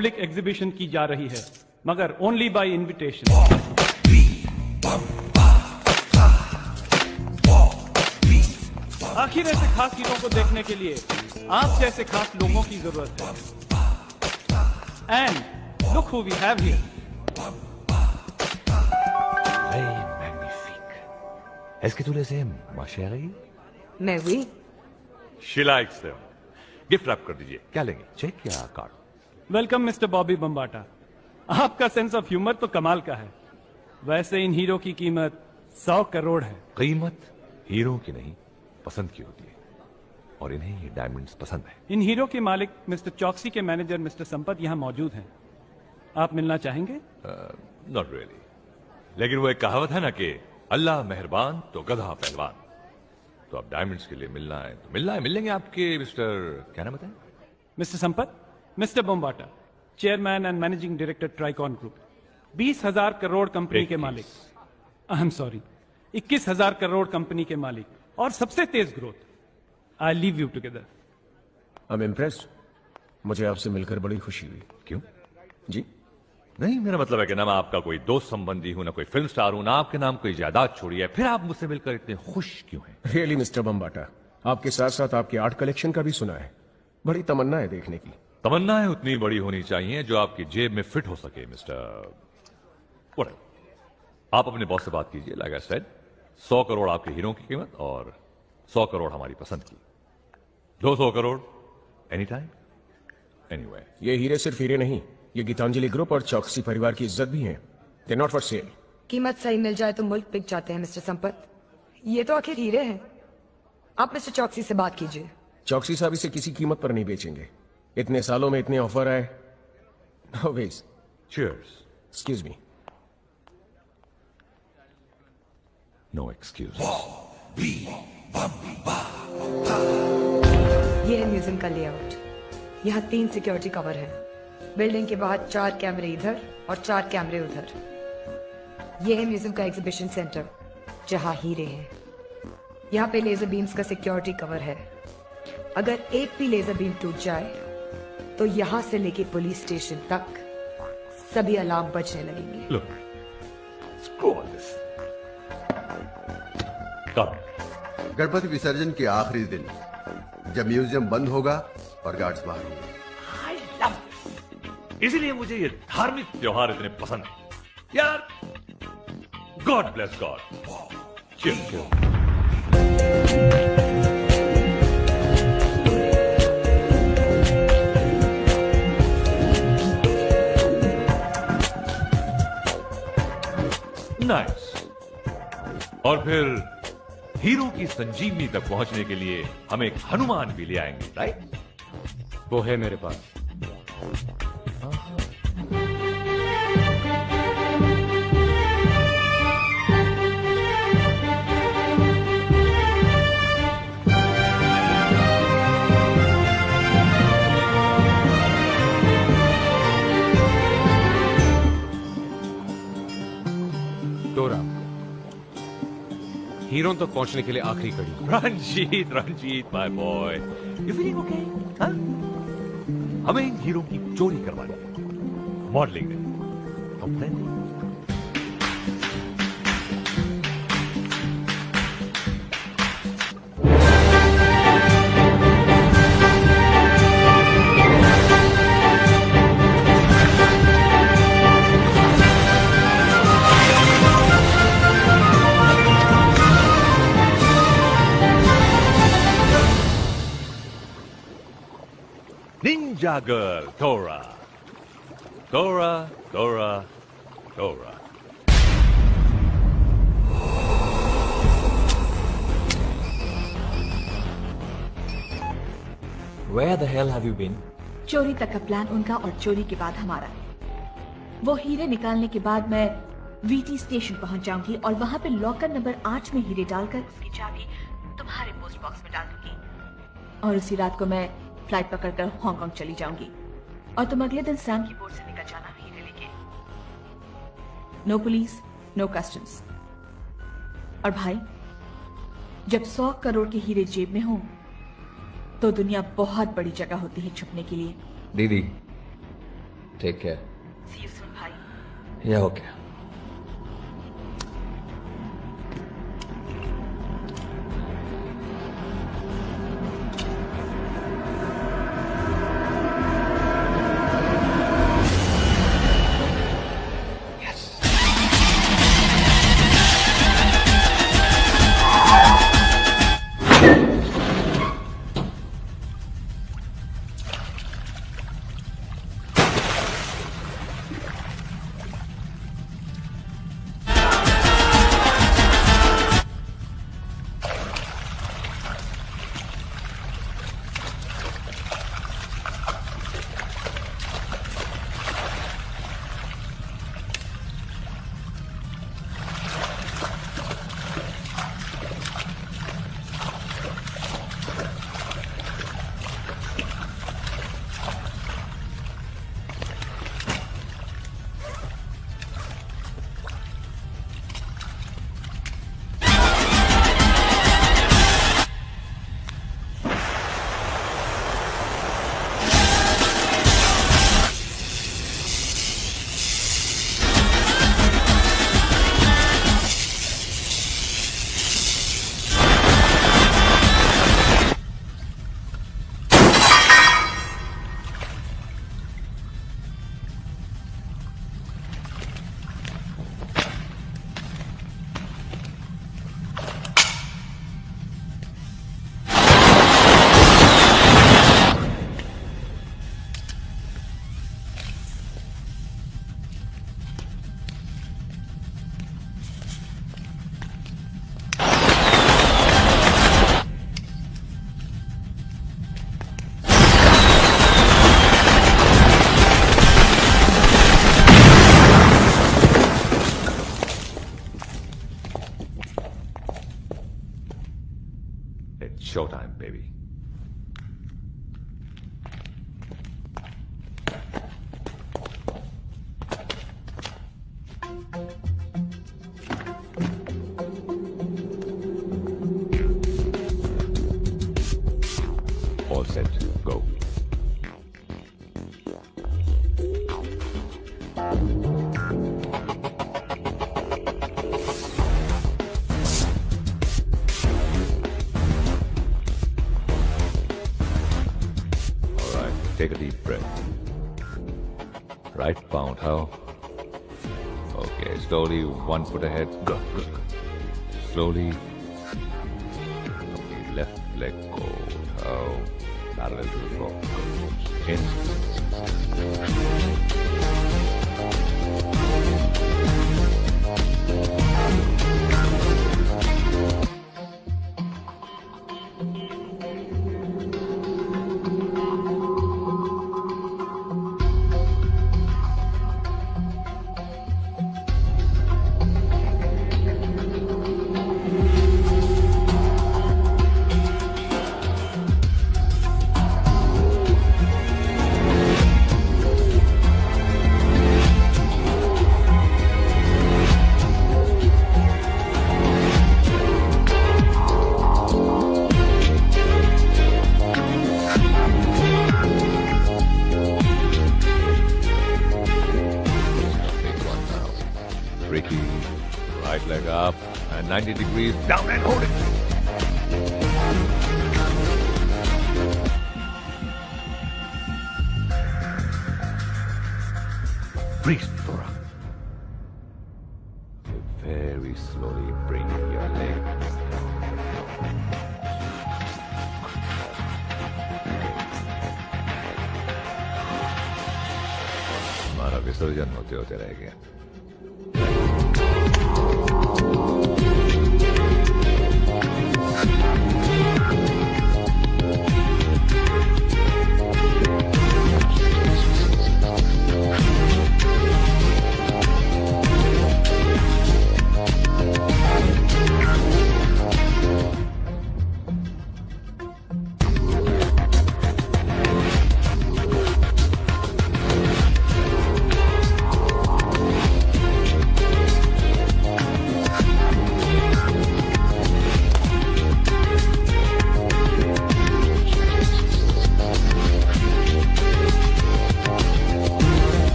Public exhibition की जा रही है, मगर ओनली बाय इनविटेशन। आखिर ऐसे खास हीरो को देखने के लिए आप जैसे खास लोगों की जरूरत है। And look who we have here. Magnifique. Est-ce que tu les aimes, ma chérie? मैं oui. She likes them. Gift wrap कर दीजिए। क्या लेंगे, चेक या card? Welcome mister Bobby Bambaataa. आपका सेंस ऑफ ह्यूमर तो कमाल का है। वैसे इन हीरो की कीमत 100 करोड़ है। कीमत हीरो की नहीं, पसंद की होती है, और इन्हें ये डायमंड्स पसंद है। इन हीरो के मालिक मिस्टर चौकसी के मैनेजर मिस्टर संपत यहाँ मौजूद हैं। आप मिलना चाहेंगे? नॉट रियली, लेकिन वो एक कहावत है ना कि अल्लाह मेहरबान तो गधा पहलवान। तो अब डायमंड्स के लिए मिलना है तो मिलना है, मिल लेंगे। आपके मिस्टर क्या नाम बताएं? Mister Sampat, mister Bombata, chairman and managing director Tricon group, 20,000 crore company के मालिक। I am sorry, 21,000 crore company के मालिक और सबसे तेज growth. I leave you together. I am impressed. मुझे आपसे मिलकर बड़ी खुशी हुई। क्यों? जी नहीं, मेरा मतलब है कि ना मैं आपका कोई दोस्त संबंधी हूं, ना कोई फिल्म स्टार हूं, ना आपके नाम कोई जायदाद छोड़ी है, फिर आप मुझसे मिलकर इतने खुश क्यों हैं? रियली मिस्टर बम्बाटा, आपके साथ साथ आपके आर्ट कलेक्शन का भी सुना है। बड़ी तमन्ना है देखने की। तमन्नाएं उतनी बड़ी होनी चाहिए जो आपकी जेब में फिट हो सके मिस्टर। आप अपने बॉस से बात कीजिए। लाइक आई सेड, 100 करोड़ आपके हीरो की कीमत और 100 करोड़ हमारी पसंद की। 200 करोड़ एनी टाइम एनीवे। ये हीरे सिर्फ हीरे नहीं, ये गीतांजलि ग्रुप और चौकसी परिवार की इज्जत भी है। They not for sale. कीमत सही मिल जाए तो मुल्क बिक जाते हैं मिस्टर संपत। ये तो आखिर हीरे हैं। आप मिस्टर चौकसी से बात कीजिए। चौकसी साहब इसे किसी कीमत पर नहीं बेचेंगे। इतने सालों में इतने ऑफर आए। No ways. Cheers. Excuse me. No excuse. ये है म्यूजियम का लेआउट। यहाँ 3 सिक्योरिटी कवर है। बिल्डिंग के बाहर 4 कैमरे इधर और 4 कैमरे उधर। यह है म्यूजियम का एग्जीबिशन सेंटर जहाँ हीरे हैं। यहाँ पे लेजर बीम्स का सिक्योरिटी कवर है। अगर एक भी लेजर बीम टूट जाए तो यहाँ से लेके पुलिस स्टेशन तक सभी अलार्म बजने लगेंगे। Look, screw all this. Come. Ganpati विसर्जन के आखिरी दिन जब म्यूजियम बंद होगा और गार्ड्स बाहर होंगे। इसीलिए मुझे ये धार्मिक त्योहार इतने पसंद है यार। God bless God. नाइस। और फिर हीरो की संजीवनी तक पहुंचने के लिए हम एक हनुमान भी ले आएंगे, राइट? वो है मेरे पास। हीरो तक पहुंचने के लिए आखिरी कड़ी। Ranjit my boy, you feeling okay? हमें इन हीरो की चोरी करवानी है, मॉडलिंग नहीं। Ninja girl, Dora. Dora, Dora, Dora. Where the hell have you been? चोरी तक का प्लान उनका और चोरी के बाद हमारा है। वो हीरे निकालने के बाद मैं वीटी स्टेशन पहुंच जाऊंगी और वहां पे लॉकर नंबर 8 में हीरे डालकर उसकी चाबी तुम्हारे पोस्ट बॉक्स में डाल दूंगी और उसी रात को मैं फ्लाइट पकड़कर हांगकांग चली जाऊंगी और तुम अगले दिन सैम की बोर्ड से निकल जाना हीरे लेके। No police, no customs. और भाई, जब 100 करोड़ के हीरे जेब में हो तो दुनिया बहुत बड़ी जगह होती है छुपने के लिए। दीदी, Take care. See you soon, भाई. Yeah, okay. It's showtime, baby. All set. Go. All right. Take a deep breath. Right pound, how? Okay, slowly, 1 foot ahead. Go, go, go. Slowly. Okay, left leg go. How? Parallel to the floor. Go. In. Ricky, right leg up and 90 degrees down and hold it. Breathe, Thora. Very slowly bring your legs. हमारा विसर्जन होते होते रह गया.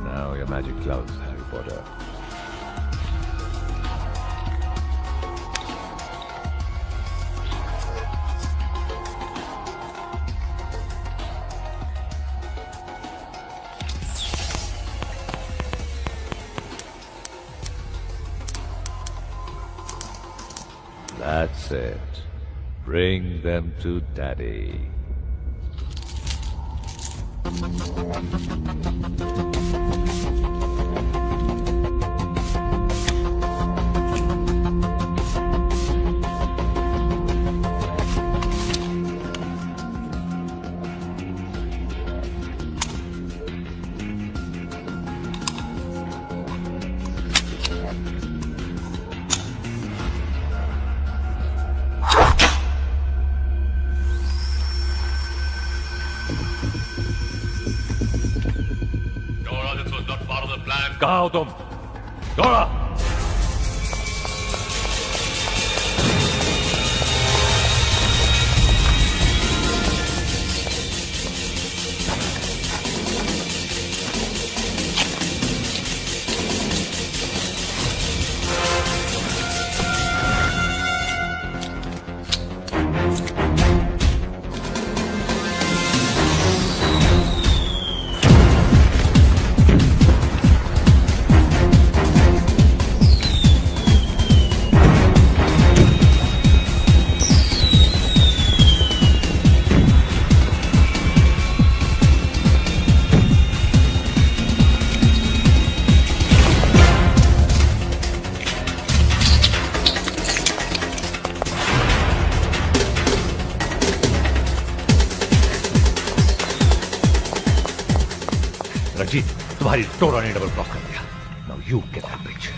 Now your magic gloves, Harry Potter. That's it. Bring them to Daddy. कहाँ हो तुम? दौड़ा! रंजीत, तुम्हारी टोरा ने डबल क्रॉस कर दिया. Now you get that bitch.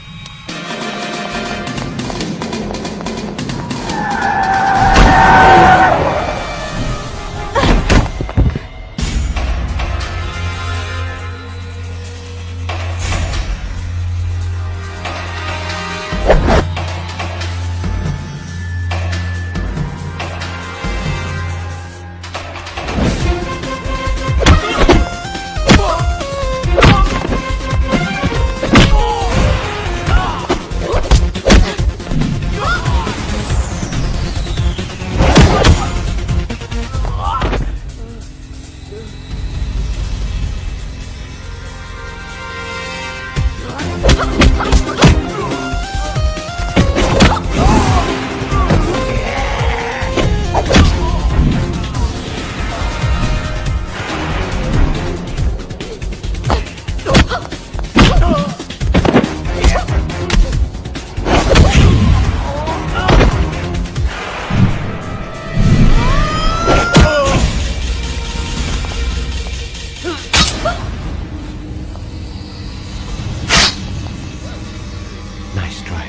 Nice try.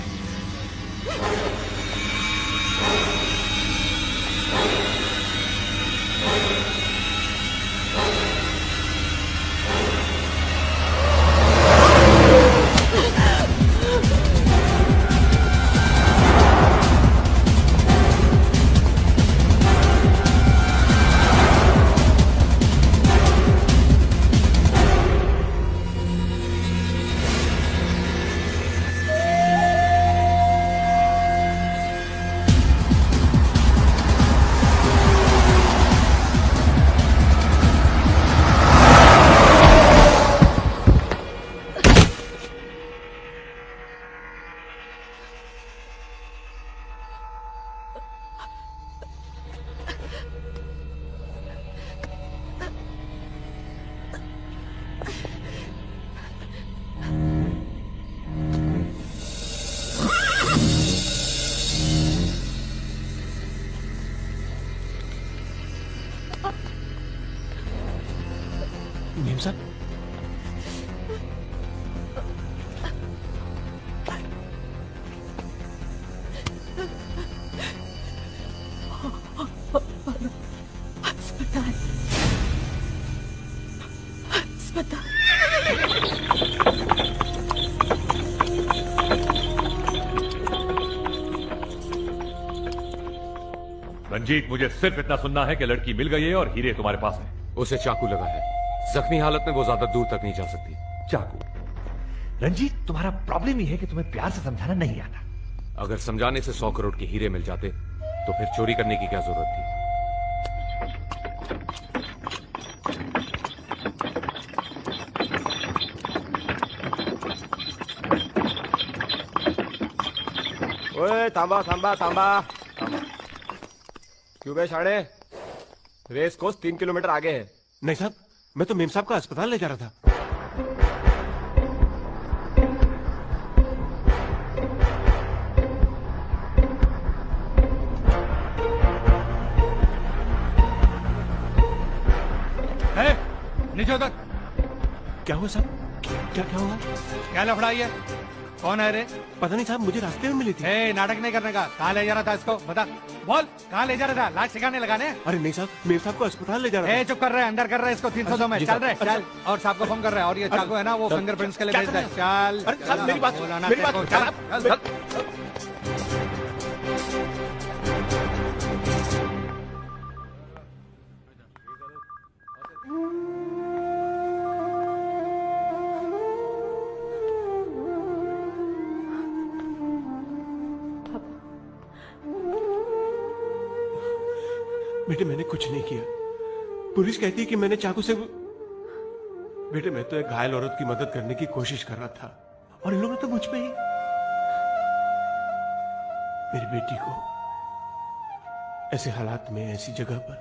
Ma'am साहब, अस्पताल, अस्पताल। रंजीत, मुझे सिर्फ इतना सुनना है कि लड़की मिल गई है और हीरे तुम्हारे पास है. उसे चाकू लगा है. जख्मी हालत में वो ज्यादा दूर तक नहीं जा सकती. चाकू। रंजीत, तुम्हारा प्रॉब्लम ये है कि तुम्हें प्यार से समझाना नहीं आता। अगर समझाने से 100 करोड़ के हीरे मिल जाते तो फिर चोरी करने की क्या जरूरत थी? ओए थांबा थांबा थांबा। क्यों बे साढ़े? रेस कोर्स 3 किलोमीटर आगे है। नहीं साहब, मैं तो मेम साहब का अस्पताल ले जा रहा था। नीचे उतर। क्या हुआ साहब? क्या क्या हुआ? क्या लफड़ाई है? कौन है रे? पता नहीं साहब, मुझे रास्ते में मिली थी। नाटक नहीं करने का। कहाँ ले जा रहा था इसको? बता, बोल कहाँ ले जा रहा था? लाश सिखाने लगाने? अरे नहीं साहब, मेम साहब को अस्पताल ले जा रहा था। चुप कर रहे, अंदर कर रहे इसको 302 में। चल रहे, चल। और साहब को फोन कर रहे हैं। और ये चाकू है ना, वो फिंगरप्रिंट्स के लिए भेज दे। चल। अरे साहब, मेरी बात बेटे, मैंने कुछ नहीं किया। पुलिस कहती है कि मैंने चाकू से। बेटे, मैं तो एक घायल औरत की मदद करने की कोशिश कर रहा था और इन लोगों ने तो मुझ पे ही। मेरी बेटी को ऐसे हालात में ऐसी जगह पर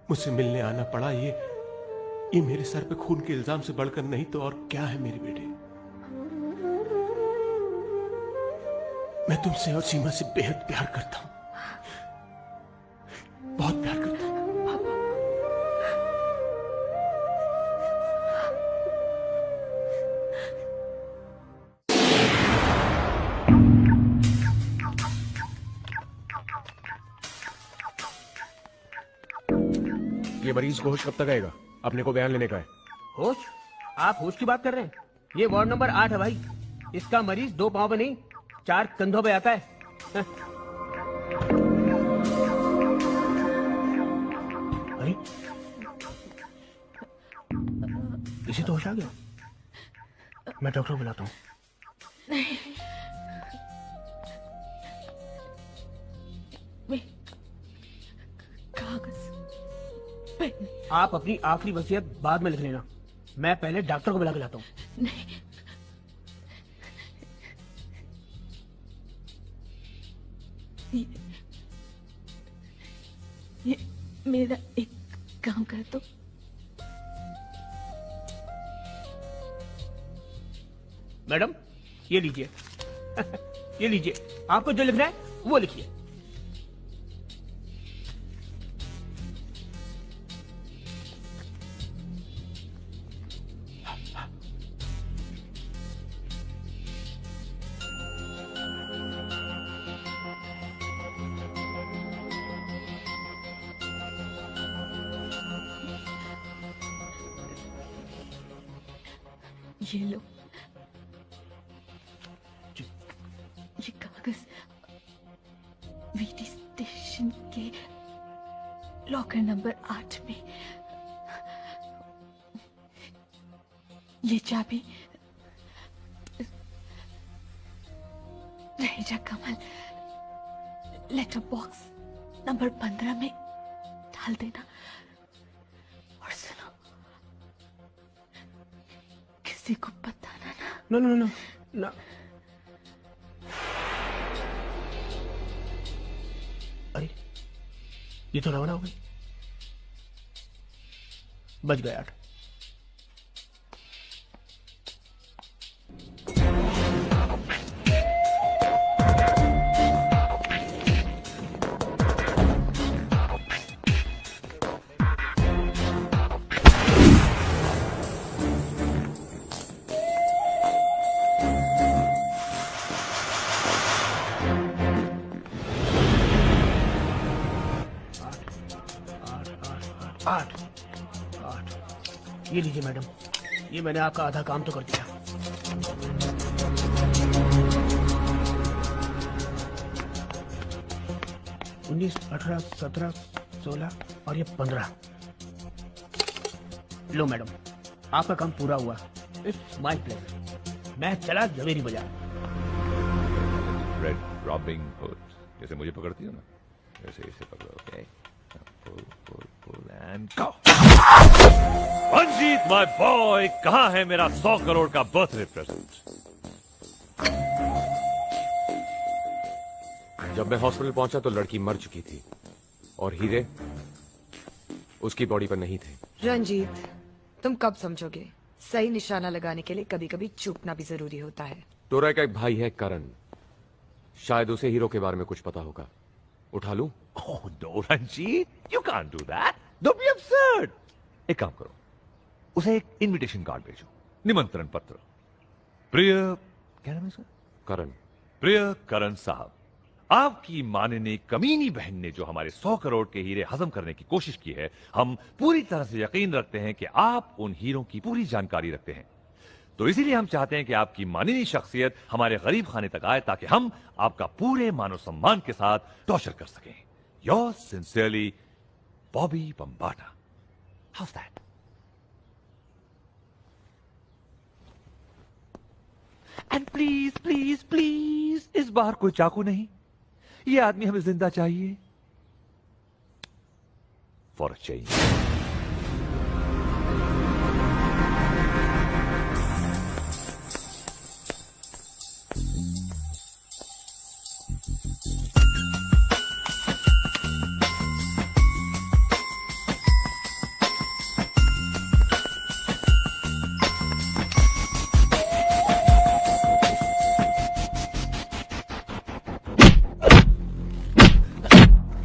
मुझसे मिलने आना पड़ा। ये मेरे सर पे खून के इल्जाम से बढ़कर नहीं तो और क्या है मेरे बेटे। मैं तुमसे और सीमा से बेहद प्यार करता हूं, बहुत प्यार करता हूं। ये मरीज को होश कब तक आएगा? अपने को बयान लेने का है। होश? आप होश की बात कर रहे हैं? ये वार्ड नंबर 8 है भाई। इसका मरीज 2 पांव पे नहीं 4 कंधों पे आता है। अरे इसे तो होश आ गया। मैं डॉक्टर बुलाता हूँ। आप अपनी आखिरी वसीयत बाद में लिख लेना। मैं पहले डॉक्टर को बुला के लाता हूँ। नहीं, ये मेरा एक काम कर दो। मैडम ये लीजिए। ये लीजिए, आपको जो लिखना है वो लिखिए। ये लो, ये कागज वीटी स्टेशन के लॉकर नंबर 8 में। ये चाबी रहेजा कमल लेटर बॉक्स नंबर 15 में डाल देना। और सुनो, किसी को बताना ना। No no no no. अरे ये तो रवाना हो गई। बच गया 8। ये लीजिए मैडम, ये मैंने आपका आधा काम तो कर दिया। उन्नीस, 18, 17, 16 और ये 15। लो मैडम, आपका काम पूरा हुआ। It's my pleasure. मैं चला जवेरी बाजार। रेड रॉबिंग हुड, जैसे मुझे पकड़ती हो ना, वैसे इसे पकड़ो। Okay, pull pull pull and go. Ranjit my boy, कहां है मेरा 100 करोड़ का बर्थडे प्रेजेंट? जब मैं हॉस्पिटल पहुंचा तो लड़की मर चुकी थी और हीरे उसकी बॉडी पर नहीं थे। रंजीत, तुम कब समझोगे? सही निशाना लगाने के लिए कभी कभी चूकना भी जरूरी होता है। टोरा का एक भाई है करण, शायद उसे हीरो के बारे में कुछ पता होगा। उठा लूं? Oh no, Ranjit, you can't do that. Don't be absurd. एक काम करो, उसे एक इनविटेशन कार्ड भेजो, निमंत्रण पत्र। प्रिय, क्या नाम है इसका? करण। प्रिय करण साहब, आपकी माननीय कमीनी बहन ने जो हमारे 100 करोड़ के हीरे हजम करने की कोशिश की है, हम पूरी तरह से यकीन रखते हैं कि आप उन हीरों की पूरी जानकारी रखते हैं। तो इसीलिए हम चाहते हैं कि आपकी माननीय शख्सियत हमारे गरीब खाने तक आए ताकि हम आपका पूरे मानव सम्मान के साथ टॉर्चर कर सकें। Yours sincerely, Bobby Bombata. How's that? And please please please, इस बार कोई चाकू नहीं, ये आदमी हमें जिंदा चाहिए। For a change.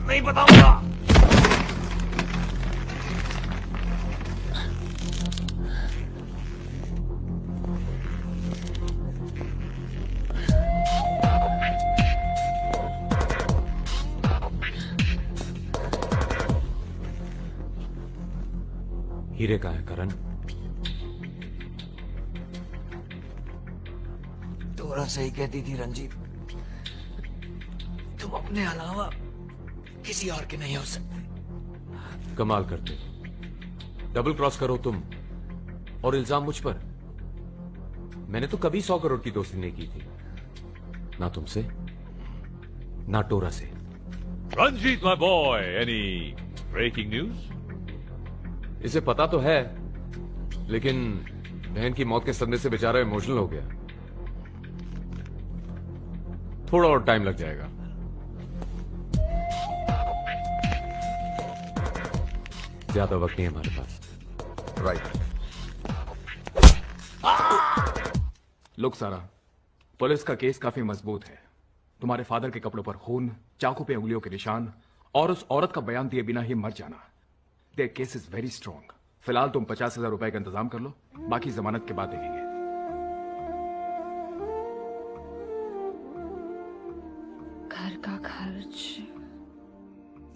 नहीं बताऊंगा। हीरे कहाँ है करण? तोरा सही कहती थी रंजीत, तुम अपने अलावा किसी और के नहीं हो सकते। कमाल करते, डबल क्रॉस करो तुम और इल्जाम मुझ पर। मैंने तो कभी 100 करोड़ की दोस्ती नहीं की थी, ना तुमसे ना टोरा से। Ranjit my boy, any breaking news? इसे पता तो है, लेकिन बहन की मौत के सदमे से बेचारा इमोशनल हो गया। थोड़ा और टाइम लग जाएगा। ज्यादा वक्त नहीं है हमारे पास। राइट। लुक सारा, पुलिस का केस काफी मजबूत है। तुम्हारे फादर के कपड़ों पर खून, चाकू पे उंगलियों के निशान और उस औरत का बयान दिए बिना ही मर जाना। There case is very strong. फिलहाल तुम 50,000 रुपए का इंतजाम कर लो, बाकी जमानत के बाद देखेंगे। घर का खर्च,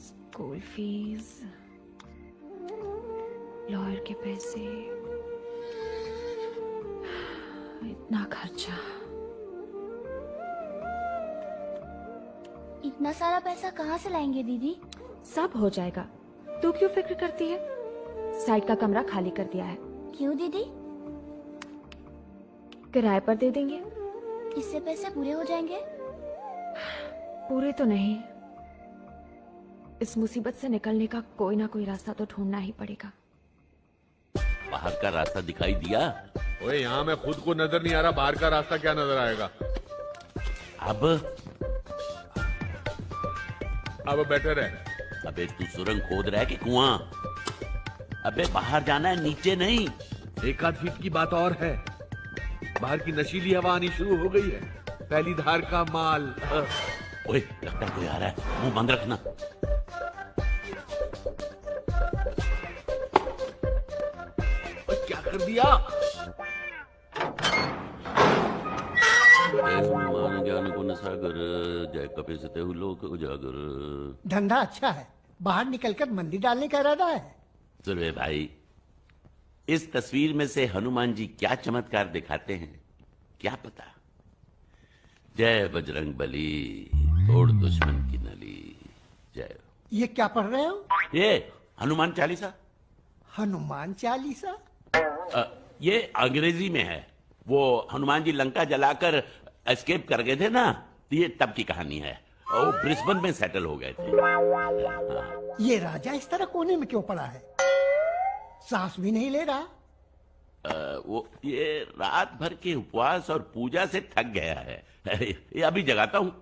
स्कूल फीस, लॉयर के पैसे, इतना खर्चा। इतना सारा पैसा कहाँ से लाएंगे दीदी? सब हो जाएगा, तू क्यों फिक्र करती है? साइड का कमरा खाली कर दिया है। क्यों दीदी? किराए पर दे देंगे। इससे पैसे पूरे हो जाएंगे? पूरे तो नहीं, इस मुसीबत से निकलने का कोई ना कोई रास्ता तो ढूंढना ही पड़ेगा। बाहर का रास्ता दिखाई दिया? ओए, यहाँ मैं खुद को नजर नहीं आ रहा, बाहर का रास्ता क्या नजर आएगा? अब बेटर है। अबे तू सुरंग खोद रहा है कि कुआं? अबे बाहर जाना है, नीचे नहीं। एक आध फीट की बात और है, बाहर की नशीली हवा आनी शुरू हो गई है, पहली धार का माल। ओए, लगता है कोई आ रहा है, मुंह बंद रखना। क्या कर दिया? ज्ञान गुण सागर, जय कपिसते लोक उजागर। धंधा अच्छा है, बाहर निकलकर मंदिर डालने का इरादा है। सुरे भाई, इस तस्वीर में से हनुमान जी क्या चमत्कार दिखाते हैं क्या पता। जय बजरंग बली, तोड़ दुश्मन की नली। जय। ये क्या पढ़ रहे हो? ये हनुमान चालीसा। हनुमान चालीसा? ये अंग्रेजी में है। वो हनुमान जी लंका जलाकर एस्केप कर गए थे ना, ये तब की कहानी है। वो ब्रिस्बेन में सेटल हो गए थे। ये राजा इस तरह कोने में क्यों पड़ा है? सांस भी नहीं ले रहा। वो ये रात भर के उपवास और पूजा से थक गया है। ये अभी जगाता हूँ।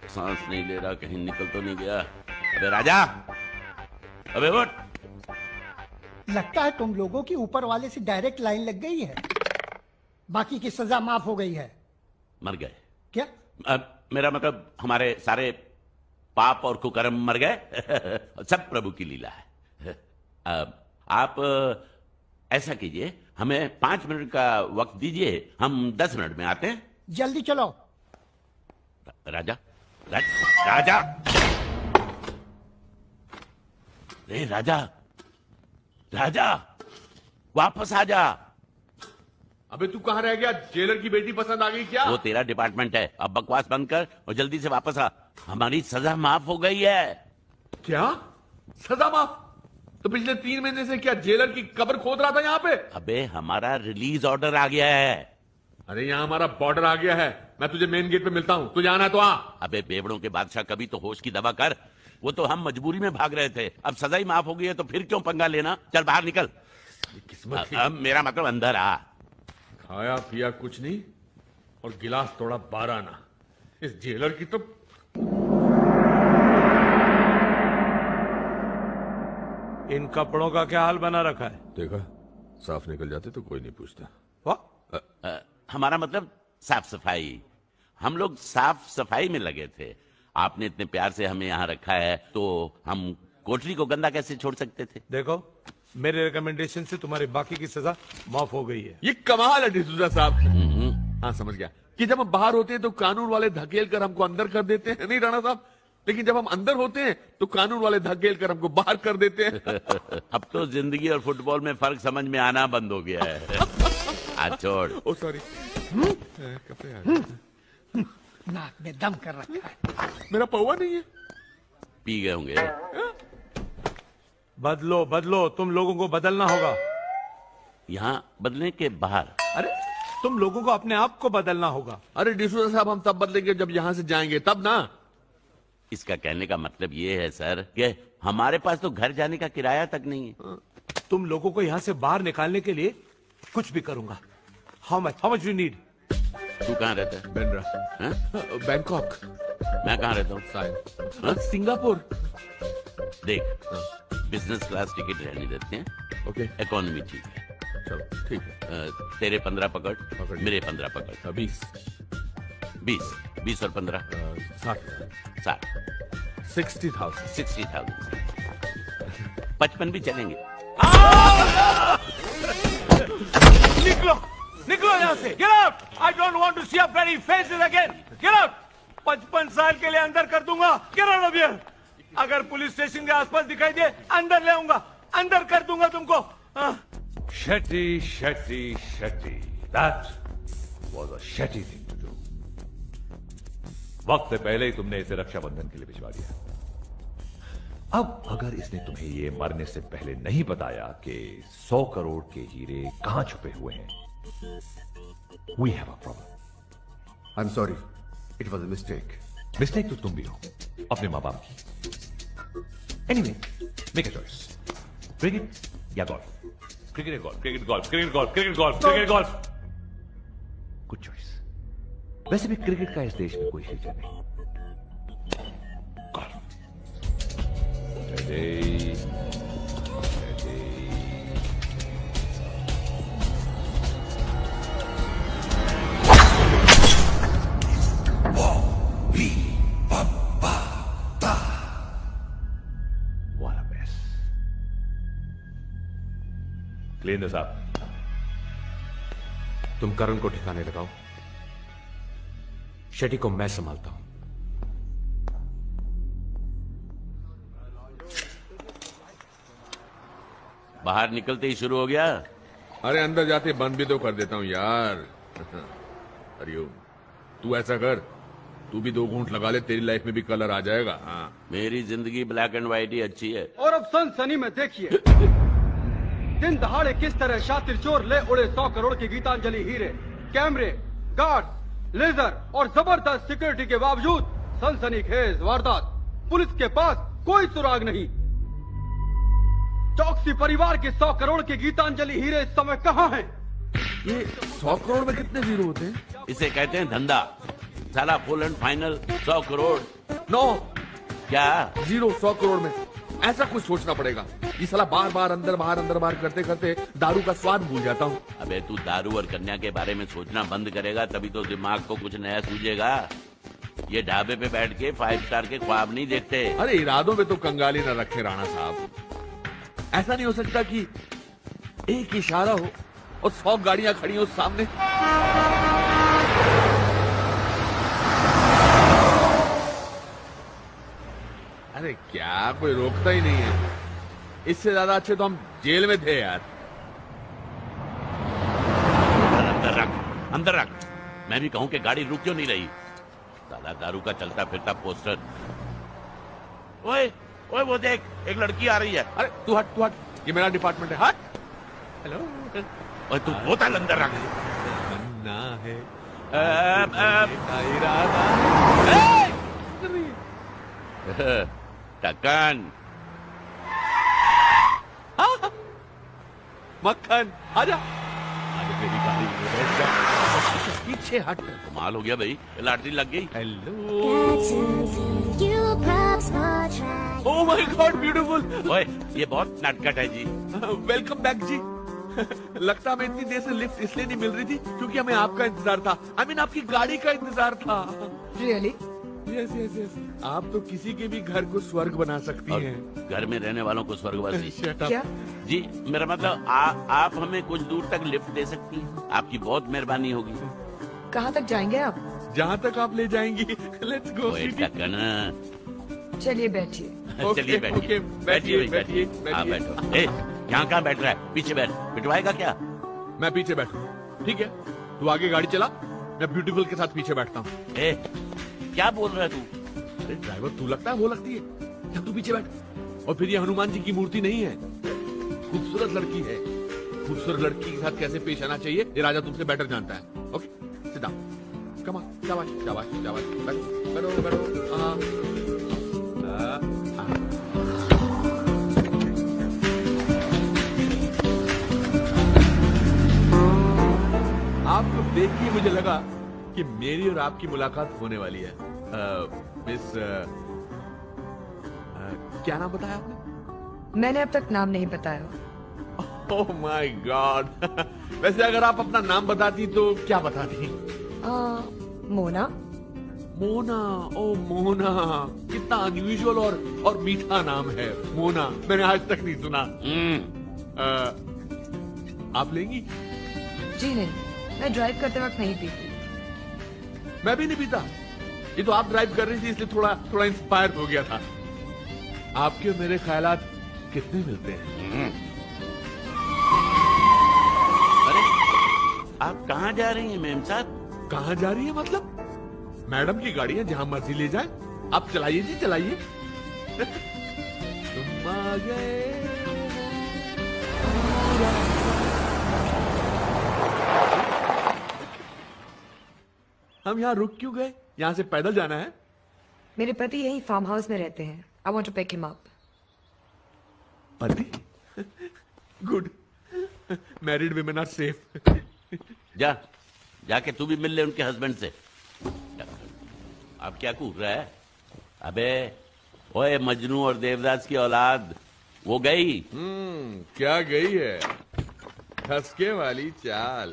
सांस नहीं ले रहा, कहीं निकल तो नहीं गया। अबे राजा, अबे उठ। लगता है तुम लोगों की ऊपर वाले से डायरेक्ट लाइन लग गई है। बाकी की सजा माफ हो गई है। मर गए क्या? मेरा मतलब हमारे सारे पाप और कुकर्म मर गए। सब प्रभु की लीला है। आप ऐसा कीजिए, हमें 5 मिनट का वक्त दीजिए, हम 10 मिनट में आते हैं। जल्दी चलो। राजा, राजा, रे राजा, राजा, वापस आ जा। अबे तू कहां रह गया? जेलर की बेटी पसंद आ गई क्या? वो तेरा डिपार्टमेंट है, अब बकवास बंद कर और जल्दी से वापस आ। हमारी सजा माफ हो गई है। क्या सजा माफ? तो पिछले 3 महीने से क्या जेलर की कब्र खोद रहा था यहाँ पे? अबे हमारा रिलीज ऑर्डर आ गया है। अरे यहाँ हमारा बॉर्डर आ गया है। मैं तुझे मेन गेट पे मिलता हूँ, तुझे आना है तो आ। अबे बेवड़ों के बादशाह, कभी तो होश की दवा कर। वो तो हम मजबूरी में भाग रहे थे, अब सजा ही माफ हो गई है तो फिर क्यों पंगा लेना? चल बाहर निकल। किस्मत थी। अब मेरा मतलब अंदर आ। खाया पिया कुछ नहीं और गिलास तोड़ा 12 आना। इस जेलर की तो इन कपड़ों का क्या हाल बना रखा है? देखा, साफ निकल जाते तो कोई नहीं पूछता। हमारा मतलब साफ सफाई। हम लोग साफ सफाई में लगे थे। आपने इतने प्यार से हमें यहाँ रखा है तो हम कोठरी को गंदा कैसे छोड़ सकते थे? देखो, मेरे रिकमेंडेशन से तुम्हारी बाकी की सजा माफ हो गई है। ये कमाल है डिसूजा साहब। हाँ समझ गया कि जब हम बाहर होते हैं तो कानून वाले धकेल कर हमको अंदर कर देते हैं, नहीं राणा साहब? लेकिन जब हम अंदर होते हैं तो कानून वाले धकेल कर हमको बाहर कर देते हैं। अब तो जिंदगी और फुटबॉल में फर्क समझ में आना बंद हो गया है। आज छोड़। ओ सॉरी। नाक में दम कर रखा है। मेरा पौवा नहीं है। पी गए होंगे। बदलो बदलो, तुम लोगों को बदलना होगा। यहाँ बदलने के बाहर? अरे तुम लोगों को अपने आप को बदलना होगा। अरे डिसूजा साहब, हम तब बदलेंगे जब यहाँ से जाएंगे, तब ना। इसका कहने का मतलब ये है सर कि हमारे पास तो घर जाने का किराया तक नहीं है। तुम लोगों को यहाँ से बाहर निकालने के लिए कुछ भी करूंगा। How much you need? तू कहाँ रहता है? बेंड्रा। बैंकॉक। मैं कहाँ रहता हूँ? सिंगापुर। देख, बिजनेस क्लास टिकट रहने देते हैं। ओके। इकोनॉमी ठीक है। चलो ठीक है। तेरे 15 पकड़, मेरे 15 पकड़। 20 और 15 60 60,000 60,000 55 भी चलेंगे। निकलो यहाँ से। Get out. I don't want to see your bloody faces again. Get out. 55 साल के लिए अंदर कर दूंगा। Get out of here. अगर पुलिस स्टेशन के आसपास दिखाई दे, अंदर ले आऊंगा, अंदर कर दूंगा तुमको। Shetty Shetty Shetty, that was a Shetty thing to do. वक्त से पहले ही तुमने इसे रक्षाबंधन के लिए भिजवा दिया। अब अगर इसने तुम्हें ये मरने से पहले नहीं बताया कि 100 करोड़ के हीरे कहां छुपे हुए हैं, we have a problem. I am sorry, it was a mistake. Mistake तो तुम भी हो, अपने मां बाप की। Anyway, make a choice, cricket या गोल्फ। क्रिकेट या golf, cricket golf, cricket golf, cricket golf, cricket golf. Good choice. वैसे भी क्रिकेट का इस देश में कोई फ्यूचर नहीं। Golf. What a mess. Clean साहब, तुम करण को ठिकाने लगाओ, शेट्टी को मैं संभालता हूं। बाहर निकलते ही शुरू हो गया। अरे अंदर जाते बंद भी तो कर देता हूँ यार। हरिओम, तू ऐसा कर, तू भी 2 घूंट लगा ले, तेरी लाइफ में भी कलर आ जाएगा। हाँ, मेरी जिंदगी ब्लैक एंड व्हाइट ही अच्छी है। और अब सनसनी में देखिए दिन दहाड़े किस तरह शातिर चोर ले उड़े 100 करोड़ की गीतांजलि हीरे, कैमरे, गार्ड, लेजर और जबरदस्त सिक्योरिटी के बावजूद सनसनीखेज वारदात। पुलिस के पास कोई सुराग नहीं। चौकसी परिवार के 100 करोड़ की गीतांजलि हीरे इस समय कहाँ हैं? ये 100 करोड़ में कितने जीरो होते हैं? इसे कहते हैं धंधा। साला full and final 100 crore. No क्या जीरो 100 करोड़ में? ऐसा कुछ सोचना पड़ेगा। ये साला बार बार अंदर बाहर करते करते दारू का स्वाद भूल जाता हूँ। अबे तू दारू और कन्या के बारे में सोचना बंद करेगा तभी तो दिमाग को कुछ नया सूझेगा। ये ढाबे पे बैठ के 5 स्टार के ख्वाब नहीं देखते। अरे इरादों में तो कंगाली न रखे राणा साहब। ऐसा नहीं हो सकता कि एक इशारा हो और 100 गाड़ियां खड़ी हो सामने। अरे क्या कोई रोकता ही नहीं है। इससे ज्यादा अच्छे तो हम जेल में थे यार। अंदर रख। मैं भी कहूं कि गाड़ी रुक क्यों नहीं रही। साला दारू का चलता फिरता पोस्टर। ओए ओए वो देख, एक लड़की आ रही है। अरे तू हट। ये मेरा डिपार्टमेंट है। हट। हेलो। ओए तू बोतल अंदर रख। मन्ना है टक्कन। मक्खन आजा। मेरी गाड़ी में बैठ जा। पीछे हट। कमाल हो गया भाई, लॉटरी लग गई। Hello. Oh my God beautiful. ओए ये बहुत नटखट है जी। वेलकम बैक जी। लगता हमें इतनी देर से लिफ्ट इसलिए नहीं मिल रही थी क्योंकि हमें आपका इंतजार था। I mean, आपकी गाड़ी का इंतजार था। Really? यस। आप तो किसी के भी घर को स्वर्ग बना सकती हैं। घर में रहने वालों को स्वर्गवासी। क्या? जी मेरा मतलब आप हमें कुछ दूर तक लिफ्ट दे सकती हैं। आपकी बहुत मेहरबानी होगी। कहाँ तक जाएंगे आप? जहाँ तक आप ले जाएंगी। Let's go. चलिए बैठिए। चलिए बैठिए। बैठिए। हाँ बैठो। यहाँ कहाँ बैठ रहा है? पीछे बैठ। बिठवाएगा क्या? मैं पीछे बैठू। ठीक है, तू आगे गाड़ी चला, मैं ब्यूटीफुल के साथ पीछे बैठता हूँ। क्या बोल रहा है तू? अरे ड्राइवर तू लगता है वो लगती है। क्या तू पीछे बैठ। और फिर ये हनुमान जी की मूर्ति नहीं है, खूबसूरत लड़की है। खूबसूरत लड़की के साथ कैसे पेश आना चाहिए ये राजा तुमसे बेटर जानता है। Okay sit down. Come on. शाबाश। बैठो। आपको देख के मुझे लगा कि मेरी और आपकी मुलाकात होने वाली है। मिस क्या नाम बताया आपने? मैंने अब तक नाम नहीं बताया। Oh my God. वैसे अगर आप अपना नाम बताती तो क्या बताती? मोना। ओ मोना, कितना अनयूजुअल और मीठा नाम है मोना। मैंने आज तक नहीं सुना। आप लेंगी? जी नहीं, मैं ड्राइव करते वक्त नहीं पीती। मैं भी नहीं पीता। ये तो आप ड्राइव कर रही थी इसलिए थोड़ा इंस्पायर हो गया था। आपके और मेरे ख्यालात कितने मिलते हैं। अरे आप कहाँ जा रही हैं मेम साहब? कहाँ जा रही है मतलब? मैडम की गाड़ी है, जहां मर्जी ले जाए। आप चलाइए जी, चलाइए। तुम आ गए। हम यहाँ रुक क्यों गए? यहाँ से पैदल जाना है। मेरे पति यही फार्म हाउस में रहते हैं। I want to pick him up. पति? Good. Married women are safe. जाके तू भी मिल ले उनके हस्बैंड से। अब क्या कूद रहा है? अबे ओए मजनू और देवदास की औलाद वो गई। क्या गई है? खसके वाली चाल।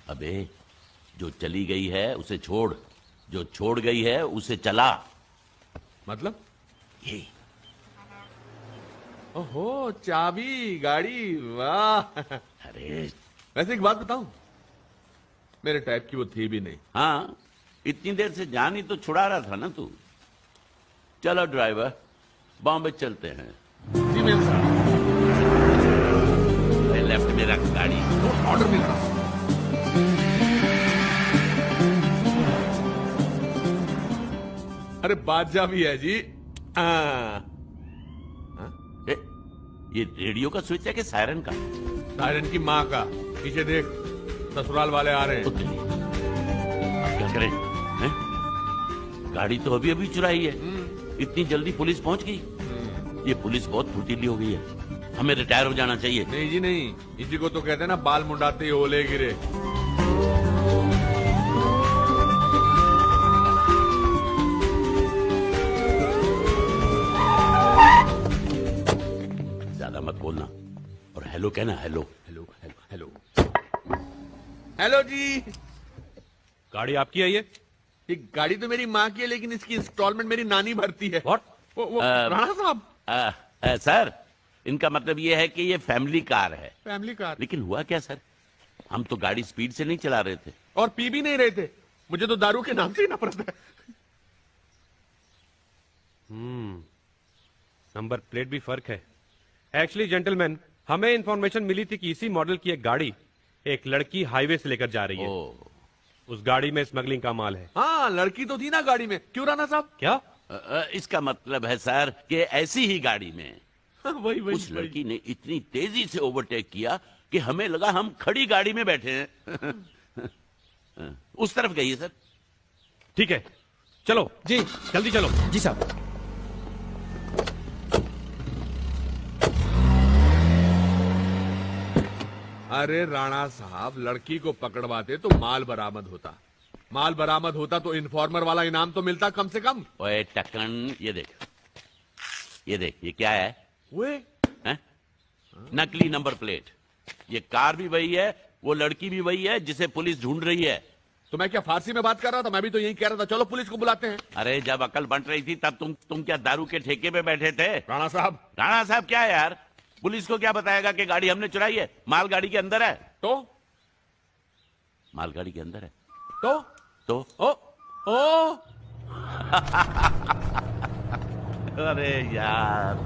अबे जो चली गई है उसे छोड़, जो छोड़ गई है उसे चला। मतलब? ये ओहो, चाबी गाड़ी। वाह। अरे वैसे एक बात बताऊं, मेरे टाइप की वो थी भी नहीं। हाँ, इतनी देर से जान ही तो छुड़ा रहा था ना तू। चलो ड्राइवर, बॉम्बे चलते हैं। जी मेम साहब। लेफ्ट में रख गाड़ी। ऑर्डर मिल रहा। अरे बादशाह भी है जी। ये रेडियो का स्विच है कि सायरन का? सायरन की माँ का। पीछे देख, ससुराल वाले आ रहे हैं। अब क्या करें हैं? गाड़ी तो अभी अभी चुराई है, इतनी जल्दी पुलिस पहुंच गई। ये पुलिस बहुत फुर्तीली हो गई है, हमें रिटायर हो जाना चाहिए। नहीं जी नहीं, इसी को तो कहते हैं ना बाल मुंडाते ही ओले गिरे। ज्यादा मत बोलना और हेलो कहना। Hello hello hello hello hello जी। गाड़ी आपकी है ये? गाड़ी तो मेरी माँ की है, लेकिन इसकी इंस्टॉलमेंट मेरी नानी भरती है। व्हाट? वो राणा साहब। सर, इनका मतलब ये है कि ये फैमिली कार है। Family car? लेकिन हुआ क्या सर, हम तो गाड़ी स्पीड से नहीं चला रहे थे और पी भी नहीं रहे थे। मुझे तो दारू के नाम से ही नफरत है। नंबर प्लेट भी फर्क है। एक्चुअली जेंटलमैन, हमें इंफॉर्मेशन मिली थी कि इसी मॉडल की एक गाड़ी एक लड़की हाईवे से लेकर जा रही है। उस गाड़ी में स्मगलिंग का माल है। हाँ, लड़की तो थी ना गाड़ी में। क्यों राणा साहब? क्या? इसका मतलब है सर कि ऐसी ही गाड़ी में वही उस लड़की ने इतनी तेजी से ओवरटेक किया कि हमें लगा हम खड़ी गाड़ी में बैठे हैं। उस तरफ गई है सर। ठीक है, चलो जी, जल्दी चलो। जी साहब। अरे राणा साहब, लड़की को पकड़वाते तो माल बरामद होता। माल बरामद होता तो इन्फॉर्मर वाला इनाम तो मिलता कम से कम। ओए टकन, ये देख, ये देख, ये क्या है? हैं? नकली नंबर प्लेट। ये कार भी वही है, वो लड़की भी वही है जिसे पुलिस ढूंढ रही है। तो मैं क्या फारसी में बात कर रहा था? मैं भी तो यही कह रहा था, चलो पुलिस को बुलाते हैं। अरे जब अकल बंट रही थी तब तुम क्या दारू के ठेके पे बैठे थे? राणा साहब। राणा साहब क्या है यार? पुलिस को क्या बताएगा कि गाड़ी हमने चुराई है? माल गाड़ी के अंदर है। तो माल गाड़ी के अंदर है तो ओ अरे यार,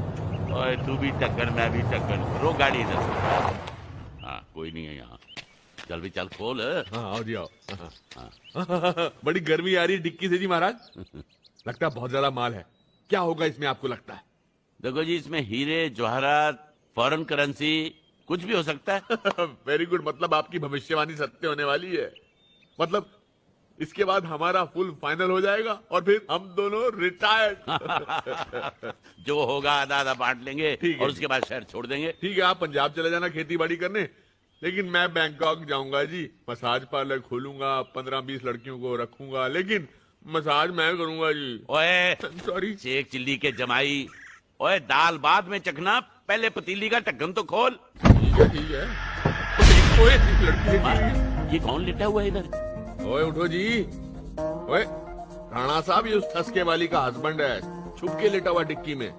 ओए तू भी टक्कर मैं भी टक्कर। रो गाड़ी इधर। हाँ, कोई नहीं है यहाँ। चल भी चल, खोल। हाँ, आओ जी आओ। बड़ी गर्मी आ रही है डिक्की से जी महाराज। लगता है बहुत ज्यादा माल है। क्या होगा इसमें आपको लगता है? देखो जी, इसमें हीरे जवाहरात, फॉरेन करेंसी, कुछ भी हो सकता है। Very good. मतलब आपकी भविष्यवाणी सत्य होने वाली है। मतलब इसके बाद हमारा फुल फाइनल हो जाएगा और फिर हम दोनों रिटायर्ड। जो होगा आधा आधा बांट लेंगे और उसके बाद शहर छोड़ देंगे। ठीक है, आप पंजाब चले जाना खेती बाड़ी करने, लेकिन मैं बैंकॉक जाऊंगा जी। मसाज पार्लर खोलूंगा, 15-20 लड़कियों को रखूंगा, लेकिन मसाज मैं करूंगा जी। ओए सॉरी, शेख चिल्ली के जमाई। ओए दाल बाद में चखना, पहले पतीली का ढक्कन तो खोल। ठीक है। ये कौन लेटा हुआ है इधर? ओए उठो जी। ओए राणा साहब, ये उस ठसके वाली का हस्बैंड है, छुप के लेटा हुआ डिक्की में।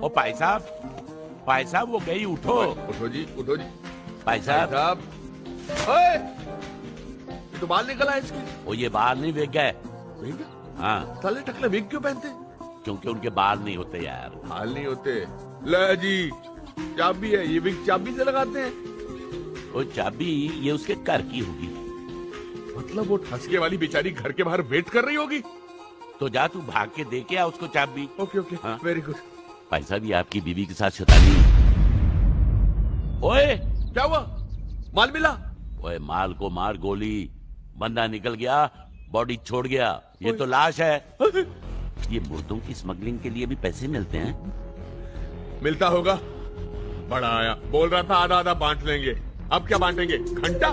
ओ भाई साहब वो गई। उठो उठो जी, उठो जी। भाई साहब। ओए, तो बाल निकला है इसके। ओ ये बाल नहीं वेग गए। हाँ, साले टकले विग क्यों पहनते? क्योंकि उनके बाल नहीं होते यार। बाल नहीं होते? ले जी, चाबी है, ये विग चाबी से लगाते हैं। वो चाबी ये उसके घर की होगी। मतलब वो ठसके वाली बेचारी घर के बाहर वेट कर रही होगी। तो जा तू भाग के दे के आ उसको चाबी। Okay okay, very good. भाई साहब, ये आपकी बीवी के साथ शैतानी। ओए क्या हुआ? माल मिला? ओए माल को मार गोली, बंदा निकल गया, बॉडी छोड़ गया। ये तो लाश है। ये मुर्दों की स्मगलिंग के लिए भी पैसे मिलते हैं? मिलता होगा। बड़ा आया, बोल रहा था आधा आधा बांट लेंगे। अब क्या बांटेंगे? घंटा?